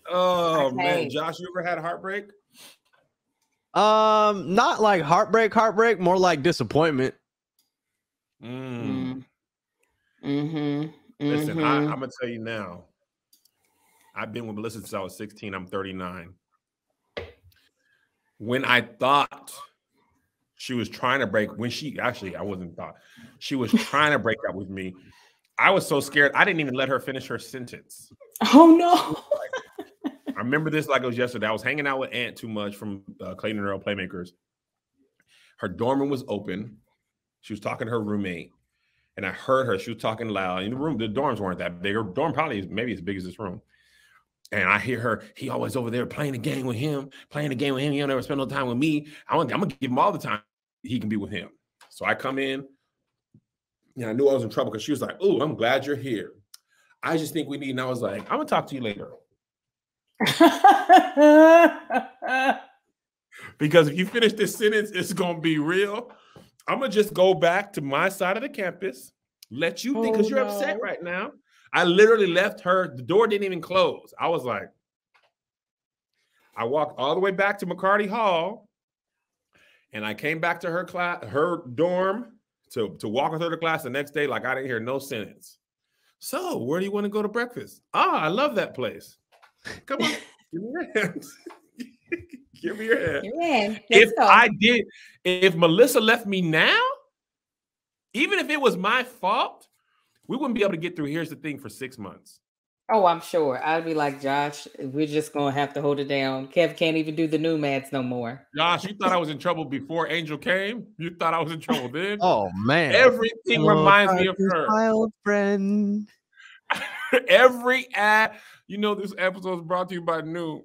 Oh man, Josh, you ever had heartbreak? Not like heartbreak, more like disappointment. Listen, I'm gonna tell you now. I've been with Melissa since I was 16. I'm 39. When I thought she was trying to break, I wasn't thought. She was trying to break up with me. I was so scared. I didn't even let her finish her sentence. Oh no. I remember this like it was yesterday. I was hanging out with Aunt Too Much from Clayton and Earl Playmakers. Her dorm room was open. She was talking to her roommate. And I heard her. She was talking loud. In the room, the dorms weren't that big. Her dorm probably is maybe as big as this room. And I hear her. He always over there playing the game with him. He don't ever spend no time with me. I'm gonna give him all the time he can be with him. So I come in. And I knew I was in trouble because she was like, "Oh, I'm glad you're here. I just think we need." And I was like, "I'm gonna talk to you later." Because if you finish this sentence, it's gonna be real. I'm gonna just go back to my side of the campus, let you think because you're upset right now. I literally left her, the door didn't even close. I was like, I walked all the way back to McCarty Hall, and I came back to her class, her dorm, to walk with her to class the next day, like I didn't hear no sentence. So, where do you want to go to breakfast? I love that place. Come on, give me your hand. Give me your hand. If Melissa left me now, even if it was my fault, we wouldn't be able to get through Here's the Thing for 6 months. Oh, I'm sure. I'd be like, Josh, we're just going to have to hold it down. Kev can't even do the new mads no more. Josh, you thought I was in trouble before Angel came? You thought I was in trouble then? Oh, man. Everything reminds me of her. Child friend. Every ad, this episode is brought to you by New.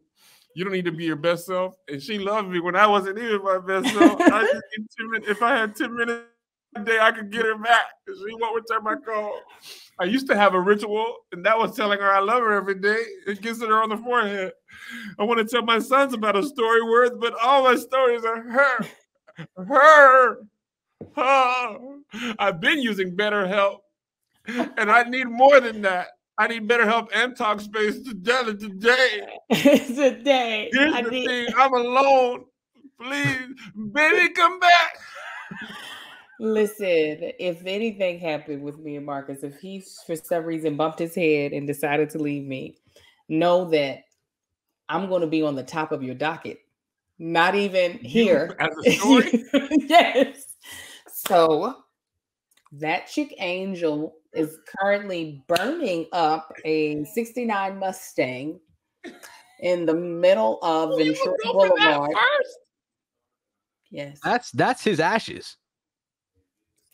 You don't need to be your best self. And she loved me when I wasn't even my best self. If I had 10 minutes a day, I could get her back. She won't return my call. I used to have a ritual, and that was telling her I love her every day and kissing her on the forehead. I want to tell my sons about a story worth, but all my stories are her. Her. Oh. I've been using BetterHelp, and I need more than that. I need BetterHelp and Talkspace together today. Today. Here's the thing. I'm alone. Please, baby, come back. Listen, if anything happened with me and Marcus, if he for some reason bumped his head and decided to leave me, know that I'm going to be on the top of your docket. Not even here. As a story? Yes. So that chick Angel is currently burning up a 69 Mustang in the middle of Ventura Boulevard. Yes. That's his ashes.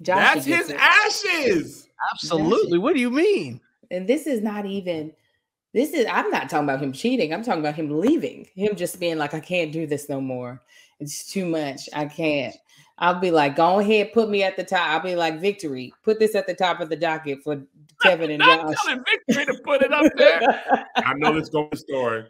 Josh, that's his ashes. Absolutely. What do you mean? And I'm not talking about him cheating. I'm talking about him leaving. Him just being like, I can't do this no more. It's too much. I can't. I'll be like, go ahead, put me at the top. I'll be like, Victory, put this at the top of the docket for Kevin and Josh. I'm telling Victory to put it up there. I know this going story.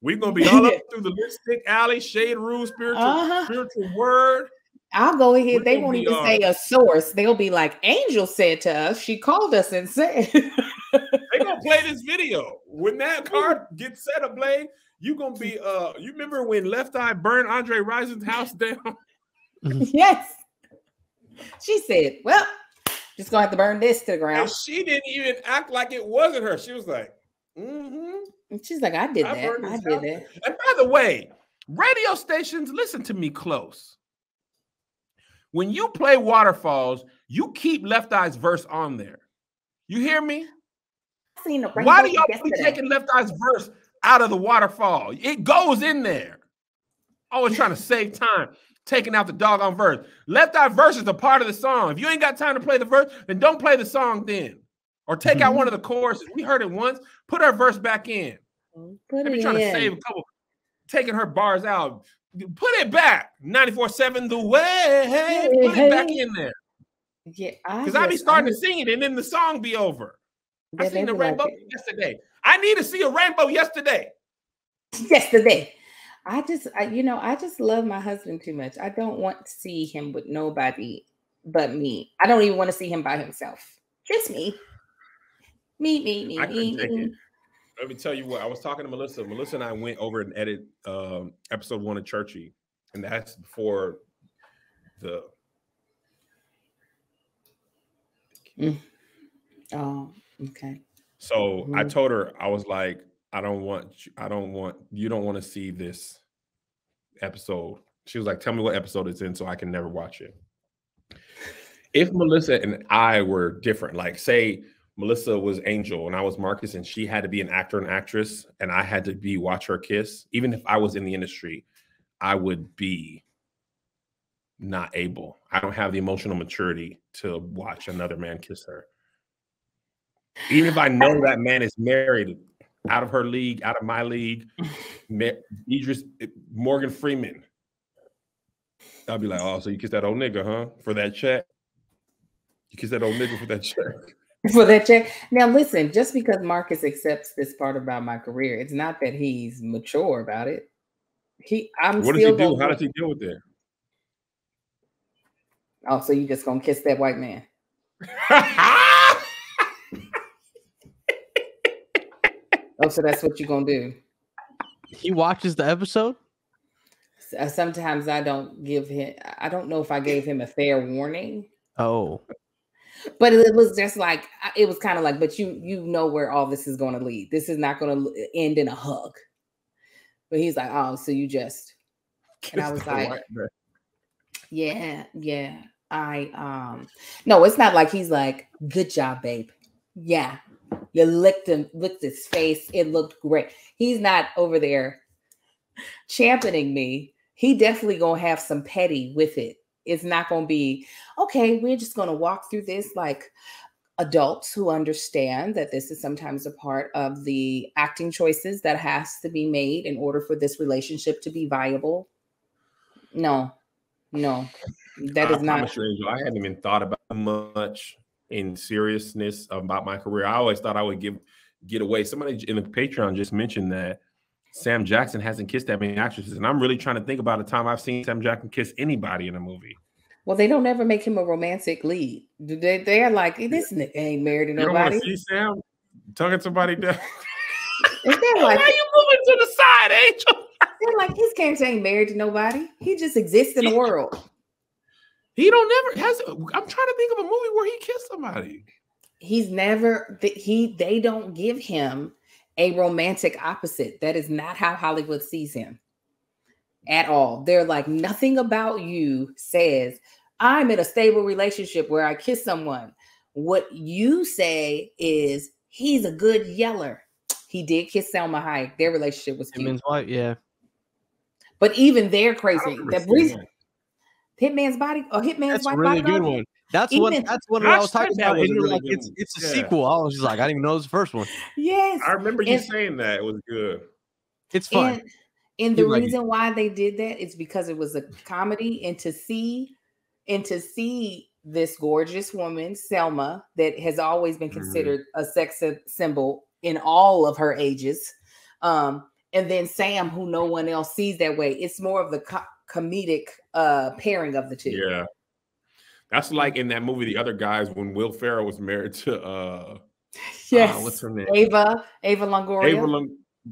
We're gonna be all up through the lipstick alley, shade room, spiritual word. I'll go ahead. They won't even say a source. They'll be like, Angel said to us, she called us and said. They're gonna play this video. When that car gets set ablaze, you gonna be you remember when Left Eye burned Andre Rison's house down? Yes. She said, well, just gonna have to burn this to the ground. And she didn't even act like it wasn't her. She was like, mm-hmm. She's like, I did that. I did that. And by the way, radio stations, listen to me close. When you play Waterfalls, you keep Left Eye's verse on there. You hear me? Why do y'all be taking Left Eye's verse out of the Waterfall? It goes in there. Always trying to save time, taking out the doggone verse. Left Eye verse is a part of the song. If you ain't got time to play the verse, then don't play the song then. Or take out one of the choruses. We heard it once. Put her verse back in. Maybe trying to save a couple, taking her bars out. Put it back. 94.7 The Way. Put it back in there. Yeah, because I be starting to sing it and then the song be over. I seen the rainbow yesterday. I need to see a rainbow yesterday. I just love my husband too much. I don't want to see him with nobody but me. I don't even want to see him by himself. Just me. Me. I couldn't take it. Let me tell you what. I was talking to Melissa. Melissa and I went over and edited episode 1 of Churchy, and that's before the. Oh, okay. So I told her, I was like, you don't want to see this episode. She was like, tell me what episode it's in so I can never watch it. If Melissa and I were different, like say Melissa was Angel and I was Marcus and she had to be an actor and actress and I had to be watch her kiss, even if I was in the industry, I would be not able. I don't have the emotional maturity to watch another man kiss her. Even if I know that man is married, out of her league, out of my league, Morgan Freeman. I'll be like, oh, so you kissed that old nigga, huh? For that check? You kissed that old nigga for that check? For that check. Now, listen, just because Marcus accepts this part about my career, it's not that he's mature about it. What does he do? How does he deal with it? Oh, so you just gonna kiss that white man? Oh, so that's what you're gonna do. He watches the episode? Sometimes I don't know if I gave him a fair warning. Oh. But it was just like, it was kind of like, but you know where all this is going to lead. This is not going to end in a hug. But he's like, oh, so you just, and I was like, yeah. No, it's not like he's like, good job, babe. Yeah. You licked his face. It looked great. He's not over there championing me. He definitely going to have some petty with it. It's not going to be, okay, we're just going to walk through this like adults who understand that this is sometimes a part of the acting choices that has to be made in order for this relationship to be viable. No, that is not. I hadn't even thought about much in seriousness about my career. I always thought I would get away. Somebody in the Patreon just mentioned that Sam Jackson hasn't kissed that many actresses. And I'm really trying to think about a time I've seen Sam Jackson kiss anybody in a movie. Well, they don't ever make him a romantic lead. They're like, this nigga ain't married to nobody. You don't want to see Sam tugging somebody down? They're like, why are you moving to the side, Angel? They're like, his character ain't married to nobody. He just exists in the world. He don't never has. I'm trying to think of a movie where he kissed somebody. He's never. They don't give him a romantic opposite. That is not how Hollywood sees him at all. They're like, nothing about you says I'm in a stable relationship where I kiss someone. What you say is he's a good yeller. He did kiss Selma Hayek. Their relationship was cute. Hitman's wife, yeah. But even they're crazy. Hitman's body or Hitman's wife. That's a really good one. That's what I was talking about. Like, it's a sequel. I was just like, I didn't even know it was the first one. Yes. I remember you saying that. It was good. It's fun. And the reason why they did that is because it was a comedy, and to see this gorgeous woman, Selma, that has always been considered a sex symbol in all of her ages, and then Sam, who no one else sees that way. It's more of the comedic pairing of the two. Yeah. That's like in that movie, The Other Guys, when Will Ferrell was married to yes, what's her name? Ava Longoria.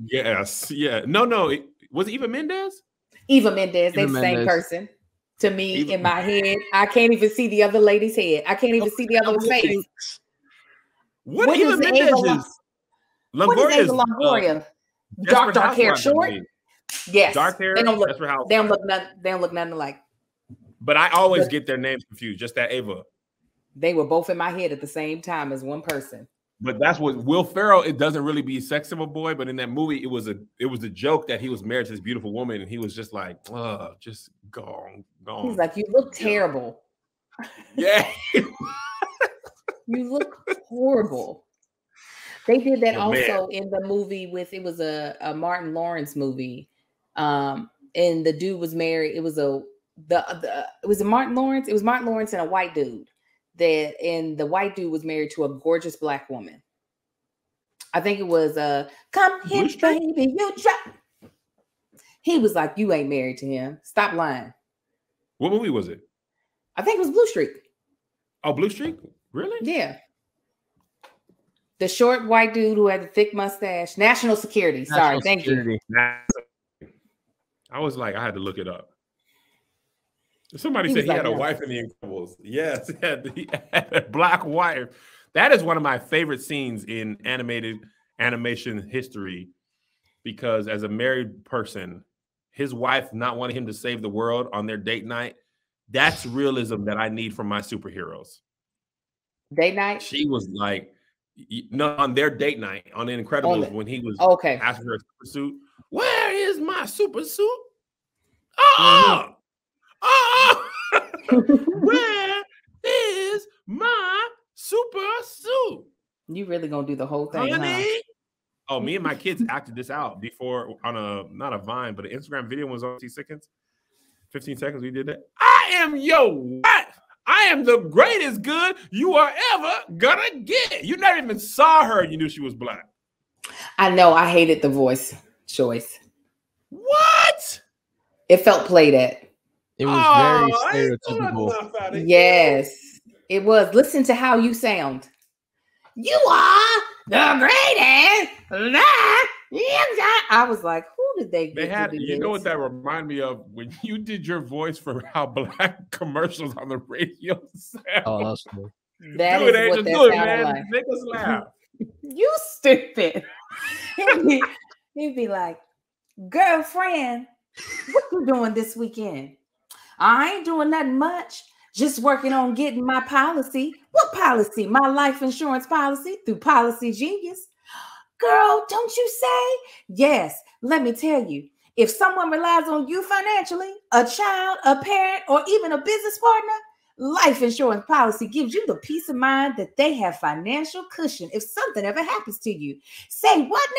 Yes, yeah. No, was it Eva Mendes? Eva Mendes, they're the same person. To me, in my head, I can't even see the other lady's head. I can't even see the other face. What Eva Mendes is? What is Ava Longoria? Dark hair, short. Yes, dark hair. They don't look nothing alike. But I always get their names confused. Just that Ava. They were both in my head at the same time as one person. But that's what Will Ferrell. It doesn't really be sex of a boy, but in that movie, it was a joke that he was married to this beautiful woman, and he was just like, just gone. He's like, you look terrible. Yeah, you look horrible. They did that also in the movie it was a Martin Lawrence movie, and the dude was married. It was Martin Lawrence. It was Martin Lawrence and a white dude. And the white dude was married to a gorgeous black woman. I think it was come here, baby, you drop. He was like, you ain't married to him. Stop lying. What movie was it? I think it was Blue Streak. Oh, Blue Streak? Really? Yeah. The short white dude who had the thick mustache. National Security. Sorry, thank you. I was like, I had to look it up. Somebody said he had a wife in The Incredibles. Yes, he had a black wife. That is one of my favorite scenes in animation history, because as a married person, his wife not wanting him to save the world on their date night, that's realism that I need from my superheroes. Date night? She was like, no, on their date night on The Incredibles when he was asking for a super suit. Where is my super suit? Where is my super suit? You really gonna do the whole thing, honey? Huh? Oh, me and my kids acted this out before on not a Vine, but an Instagram video was on 15 seconds. We did that. I am your wife. I am the greatest good you are ever gonna get. You never even saw her and you knew she was black. I know. I hated the voice choice. What? It felt played at. It was very stereotypical. Yes, it was. Listen to how you sound. You are the greatest. I was like, who did they get? They had, you know what that reminded me of? When you did your voice for how black commercials on the radio sound. Oh, that's cool. That is what that sounded like. Make us laugh. You stupid. He'd be like, girlfriend, what you doing this weekend? I ain't doing nothing much. Just working on getting my policy. What policy? My life insurance policy through Policy Genius. Girl, don't you say? Yes, let me tell you. If someone relies on you financially, a child, a parent, or even a business partner, life insurance policy gives you the peace of mind that they have financial cushion if something ever happens to you. Say what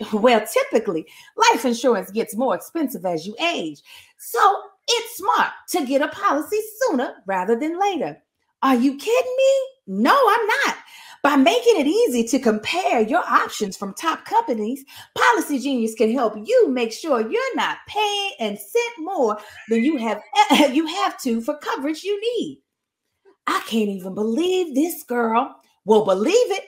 now? Well, typically, life insurance gets more expensive as you age. So it's smart to get a policy sooner rather than later. Are you kidding me? No, I'm not. By making it easy to compare your options from top companies, Policy Genius can help you make sure you're not paying a cent more than you have to for coverage you need. I can't even believe this, girl. Well, believe it.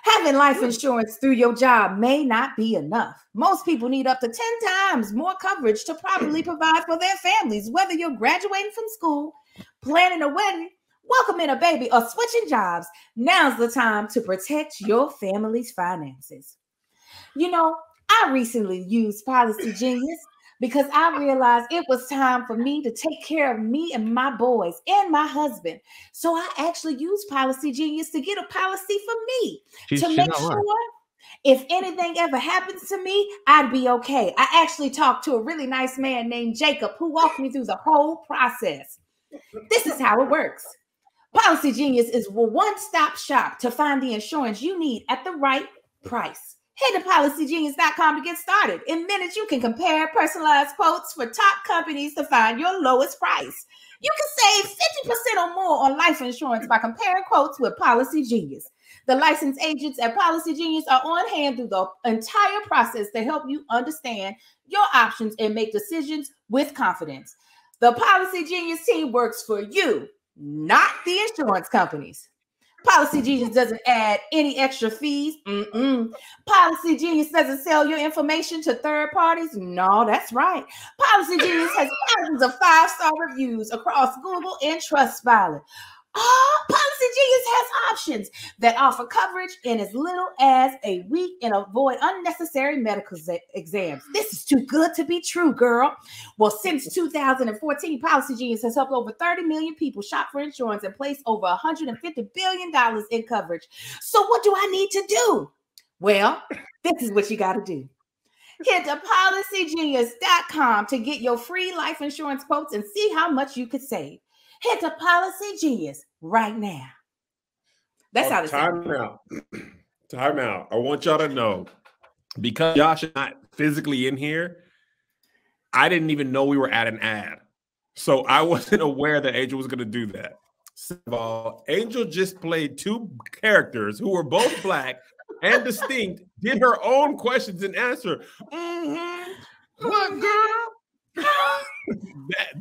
Having life insurance through your job may not be enough. Most people need up to 10 times more coverage to properly provide for their families, whether you're graduating from school, planning a wedding, welcoming a baby, or switching jobs. Now's the time to protect your family's finances. You know, I recently used Policy Genius because I realized it was time for me to take care of me and my boys and my husband. So I actually used Policy Genius to get a policy for me to make sure if anything ever happens to me, I'd be okay. I actually talked to a really nice man named Jacob who walked me through the whole process. This is how it works. Policy Genius is a one-stop shop to find the insurance you need at the right price. Head to policygenius.com to get started. In minutes, you can compare personalized quotes for top companies to find your lowest price. You can save 50% or more on life insurance by comparing quotes with Policy Genius. The licensed agents at Policy Genius are on hand through the entire process to help you understand your options and make decisions with confidence. The Policy Genius team works for you, not the insurance companies. Policy Genius doesn't add any extra fees. Policy Genius doesn't sell your information to third parties. No, that's right. Policy Genius has thousands of 5-star reviews across Google and Trustpilot. Policy Genius has options that offer coverage in as little as a week and avoid unnecessary medical exams. This is too good to be true, girl. Well, since 2014, Policy Genius has helped over 30 million people shop for insurance and place over $150 billion in coverage. So what do I need to do? Well, this is what you got to do. Head to policygenius.com to get your free life insurance quotes and see how much you could save. Head to Policy Genius right now. That's how this time out. Time out. I want y'all to know, because Josh is not physically in here, I didn't even know we were at an ad. So I wasn't aware that Angel was going to do that. Second of all, Angel just played two characters who were both black and distinct, did her own questions and answer. What, girl?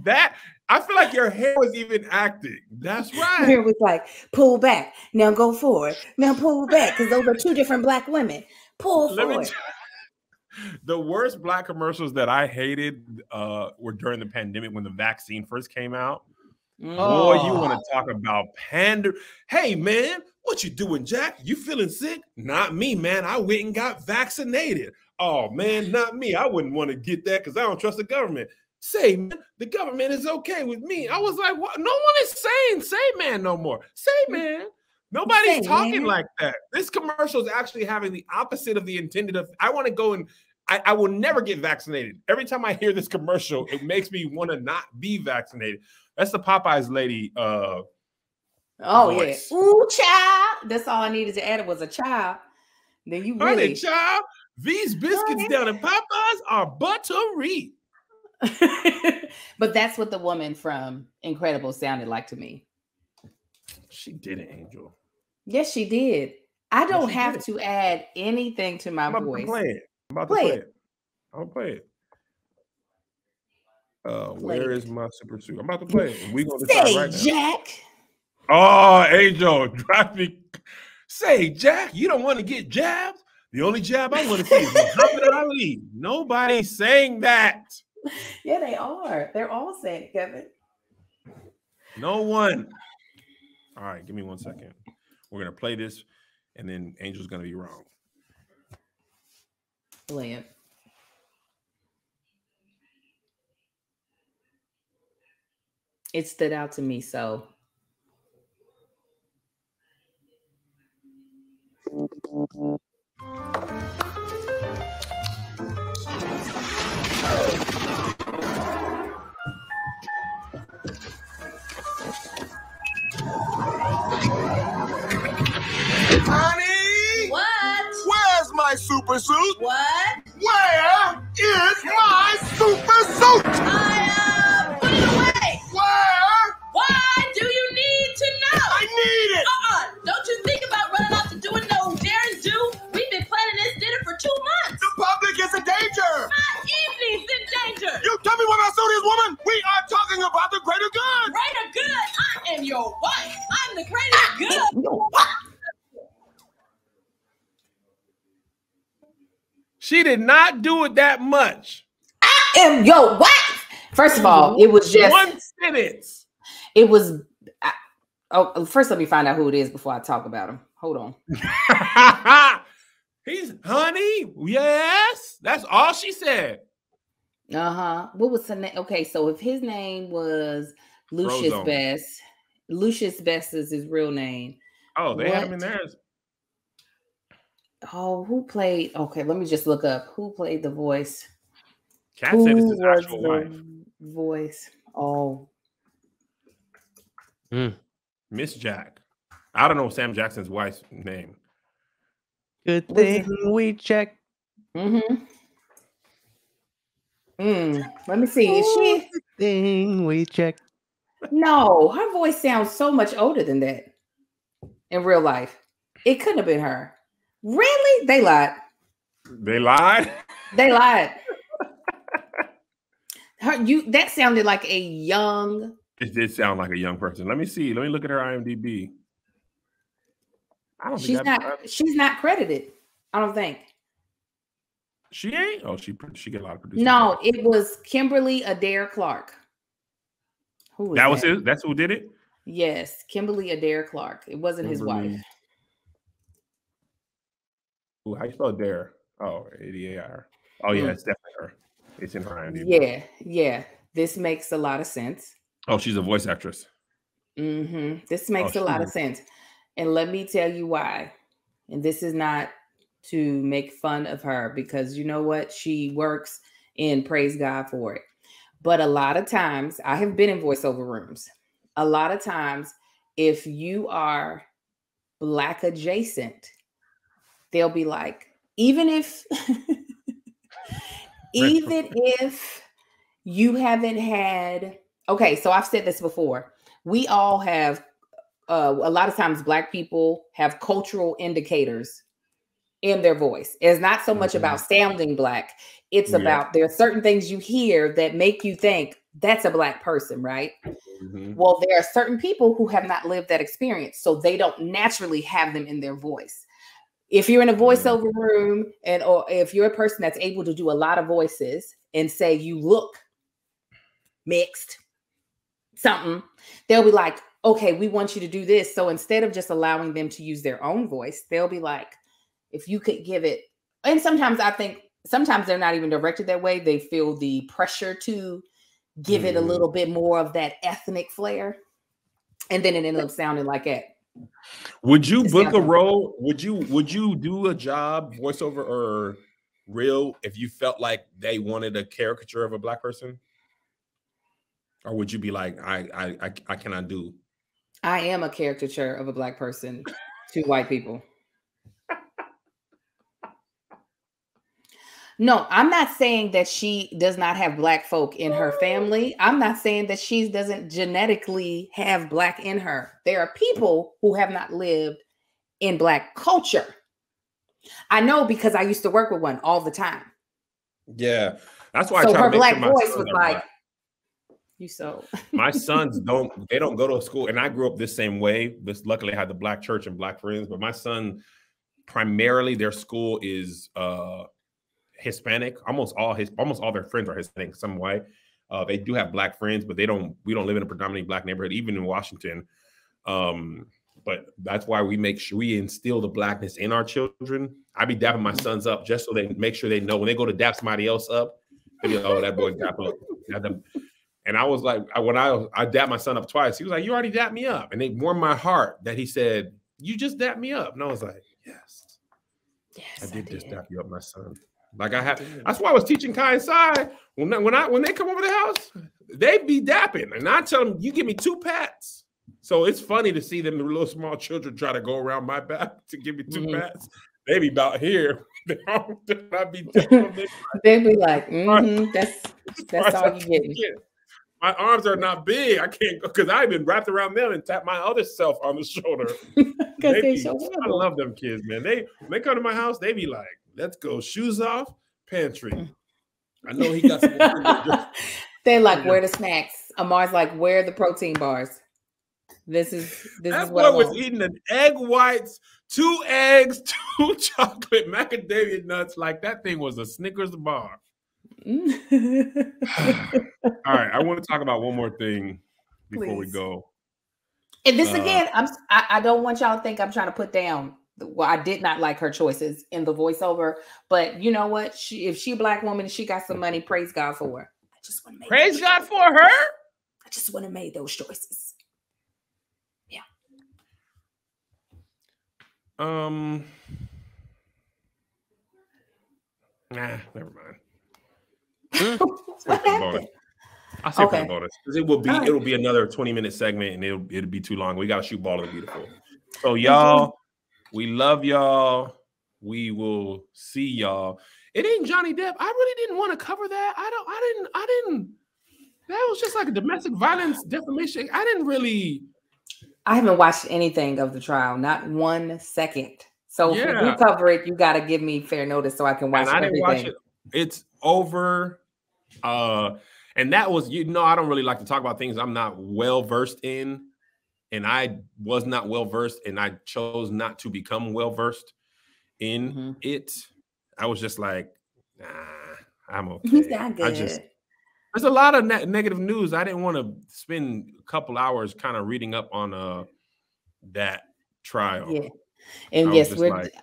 that I feel like your hair was even acting. That's right. Your hair was like, pull back. Now go forward. Now pull back, because those are two different black women. Pull forward. The worst black commercials that I hated were during the pandemic when the vaccine first came out. Boy, you want to talk about pander. Hey, man, what you doing, Jack? You feeling sick? Not me, man. I went and got vaccinated. Oh, man, not me. I wouldn't want to get that because I don't trust the government. Say, man, the government is okay with me. I was like, what? No one is saying say, man, no more. Say, man. Nobody's talking like that. This commercial is actually having the opposite of the intended of. I want to go and I will never get vaccinated. Every time I hear this commercial, it makes me want to not be vaccinated. That's the Popeyes lady. Voice. Yeah. Ooh, child. That's all I needed to add was a child. Then you really. Honey, child, these biscuits down at Popeyes are buttery. But that's what the woman from Incredible sounded like to me. She did it, Angel. Yes, she did. I don't have to add anything to my voice. I'm about to play it. I'll play it. Where is my super suit? I'm about to play it. We're gonna decide right now. Jack. Oh, Angel, drive me. Say, Jack, you don't want to get jabbed? The only jab I want to see is Muhammad Ali. Nobody's saying that. Yeah, they are. They're all saying it, Kevin. No one. All right, give me 1 second. We're gonna play this, and then Angel's gonna be wrong. Play it. It stood out to me, so. Honey! What? Where's my super suit? What? Where is my super suit? Put it away. Where? Why do you need to know? I need it. Don't you think about running off to doing no daring do? We've been planning this dinner for 2 months. The public is in danger. My evening's in danger. You tell me what my suit is, woman. We are talking about the greater good. Greater good. I am your wife. I'm the greater good. She did not do it that much. I am your wife. First of all, it was just 1 sentence. It was. First, let me find out who it is before I talk about him. Hold on. He's honey. Yes, that's all she said. What was the name? Okay, so if his name was Lucius Frozone. Best, Lucius Best is his real name. Oh, they had him in there. Oh, who played? Okay, let me just look up who played the voice. Cat said it's his actual wife. Voice. Oh. Miss Jack. I don't know Sam Jackson's wife's name. Good thing we check. Let me see. Is she? Good thing we check. No, her voice sounds so much older than that in real life. It couldn't have been her. Really? They lied. They lied? They lied. That sounded like a young. It did sound like a young person. Let me see. Let me look at her IMDb. I don't She's not credited. I don't think. She ain't? Oh, she get a lot of producers. No, it was Kimberly Adair Clark. Who was that? Was his? That's who did it? Yes, Kimberly Adair Clark. It wasn't his wife. Ooh, how you spell Adair? Oh, A-D-A-R. Oh, yeah, it's definitely her. It's in her IMDb. Yeah. This makes a lot of sense. Oh, she's a voice actress. This makes a lot of sense. And let me tell you why. And this is not to make fun of her, because you know what? She works and praise God for it. But a lot of times, I have been in voiceover rooms. A lot of times, if you are Black adjacent, they'll be like, even if you haven't had, okay, so I've said this before. We all have, a lot of times Black people have cultural indicators in their voice. It's not so much about sounding Black. It's about, there are certain things you hear that make you think that's a Black person, right? Well, there are certain people who have not lived that experience, so they don't naturally have them in their voice. If you're in a voiceover room, or if you're a person that's able to do a lot of voices and say you look mixed, something, they'll be like, okay, we want you to do this. So instead of just allowing them to use their own voice, they'll be like, if you could give it, and sometimes I think, sometimes they're not even directed that way. They feel the pressure to give it a little bit more of that ethnic flair. And then it ends up sounding like that. Would you book a role? Would you do a job, voiceover or real, if you felt like they wanted a caricature of a Black person? Or would you be like, I cannot do? I am a caricature of a Black person to white people. No, I'm not saying that she does not have Black folk in her family. I'm not saying that she doesn't genetically have Black in her. There are people who have not lived in Black culture. I know because I used to work with one all the time. Yeah, that's why. So I try her to make Black sure voice was like, "You so." My sons don't go to school, and I grew up this same way. But luckily, I had the Black church and Black friends. But my son, primarily, their school is Hispanic. Almost all their friends are Hispanic some way. They do have Black friends, but we don't live in a predominantly Black neighborhood, even in Washington. But that's why we make sure we instill the Blackness in our children. I be dapping my sons up just so they make sure they know when they go to dap somebody else up, they be like, oh, that boy dap up. And I was like, when I dapped my son up twice, he was like, you already dapped me up. And it warmed my heart that he said, you just dapped me up. And I was like, yes, I did just dap you up, my son. Like I have. That's why I was teaching Kai and Sai. When they come over the house, they be dapping, and I tell them, "You give me 2 pats." So it's funny to see them, the little small children, try to go around my back to give me 2 pats. They be about here. They be like, that's all you get. My arms are not big. I can't go because I've been wrapped around them and tap my other self on the shoulder. I love them kids, man. When they come to my house, they be like, let's go. Shoes off, pantry. I know he got some. They're like, where the snacks? Amar's like, where are the protein bars? This is what I was eating an egg whites, 2 eggs, 2 chocolate macadamia nuts. Like that thing was a Snickers bar. All right, I want to talk about one more thing before we go. And this again, I don't want y'all to think I'm trying to put down. Well, I did not like her choices in the voiceover, but you know what? If she a Black woman and she got some money, praise God for her. I just want to praise God for her. I just want to make those choices. Yeah. Nah, never mind. What happened? I'll say for the bonus because it'll be another 20-minute segment and it'll be too long. We got to shoot Ball and Beautiful. So y'all. We love y'all. We will see y'all. It ain't Johnny Depp. I really didn't want to cover that. I didn't. That was just like a domestic violence defamation. I didn't really. I haven't watched anything of the trial, not 1 second. So if we Yeah. cover it, you got to give me fair notice so I can watch And I didn't watch everything. it. It's over. And that was, I don't really like to talk about things I'm not well versed in. And I was not well versed, and I chose not to become well versed in it. I was just like, nah, I'm okay. Not good. There's a lot of negative news. I didn't want to spend a couple hours kind of reading up on that trial. Yeah. And yes, like,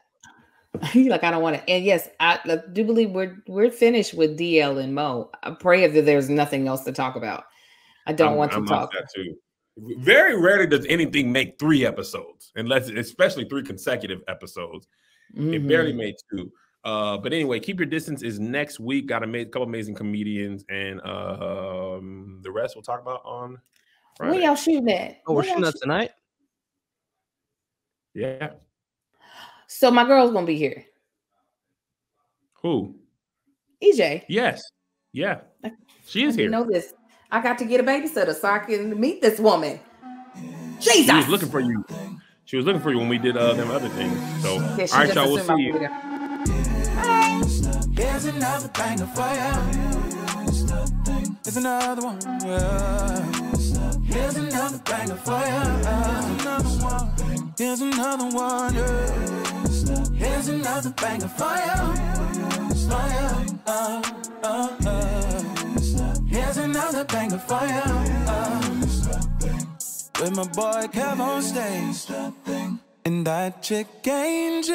I don't want to. And yes, I do believe we're finished with DL and Mo. I pray that there's nothing else to talk about. I don't want to talk. That too. Very rarely does anything make 3 episodes, especially 3 consecutive episodes. It barely made 2. But anyway, Keep Your Distance is next week. Got a couple amazing comedians, and the rest we'll talk about on Friday. When y'all shooting at? Oh, we're shooting that tonight? Yeah. So my girl's gonna be here. Who? EJ. Yes. Yeah. She is here. You know this. I got to get a babysitter so I can meet this woman. Jesus. She was looking for you. She was looking for you when we did them other things. So, all right, y'all, we'll see you. Here's another banger for you. Here's another one. Here's another banger for you. Here's another one. Here's another banger for you. Here's another banger for you. With my boy Kev on stage, and that chick Angel.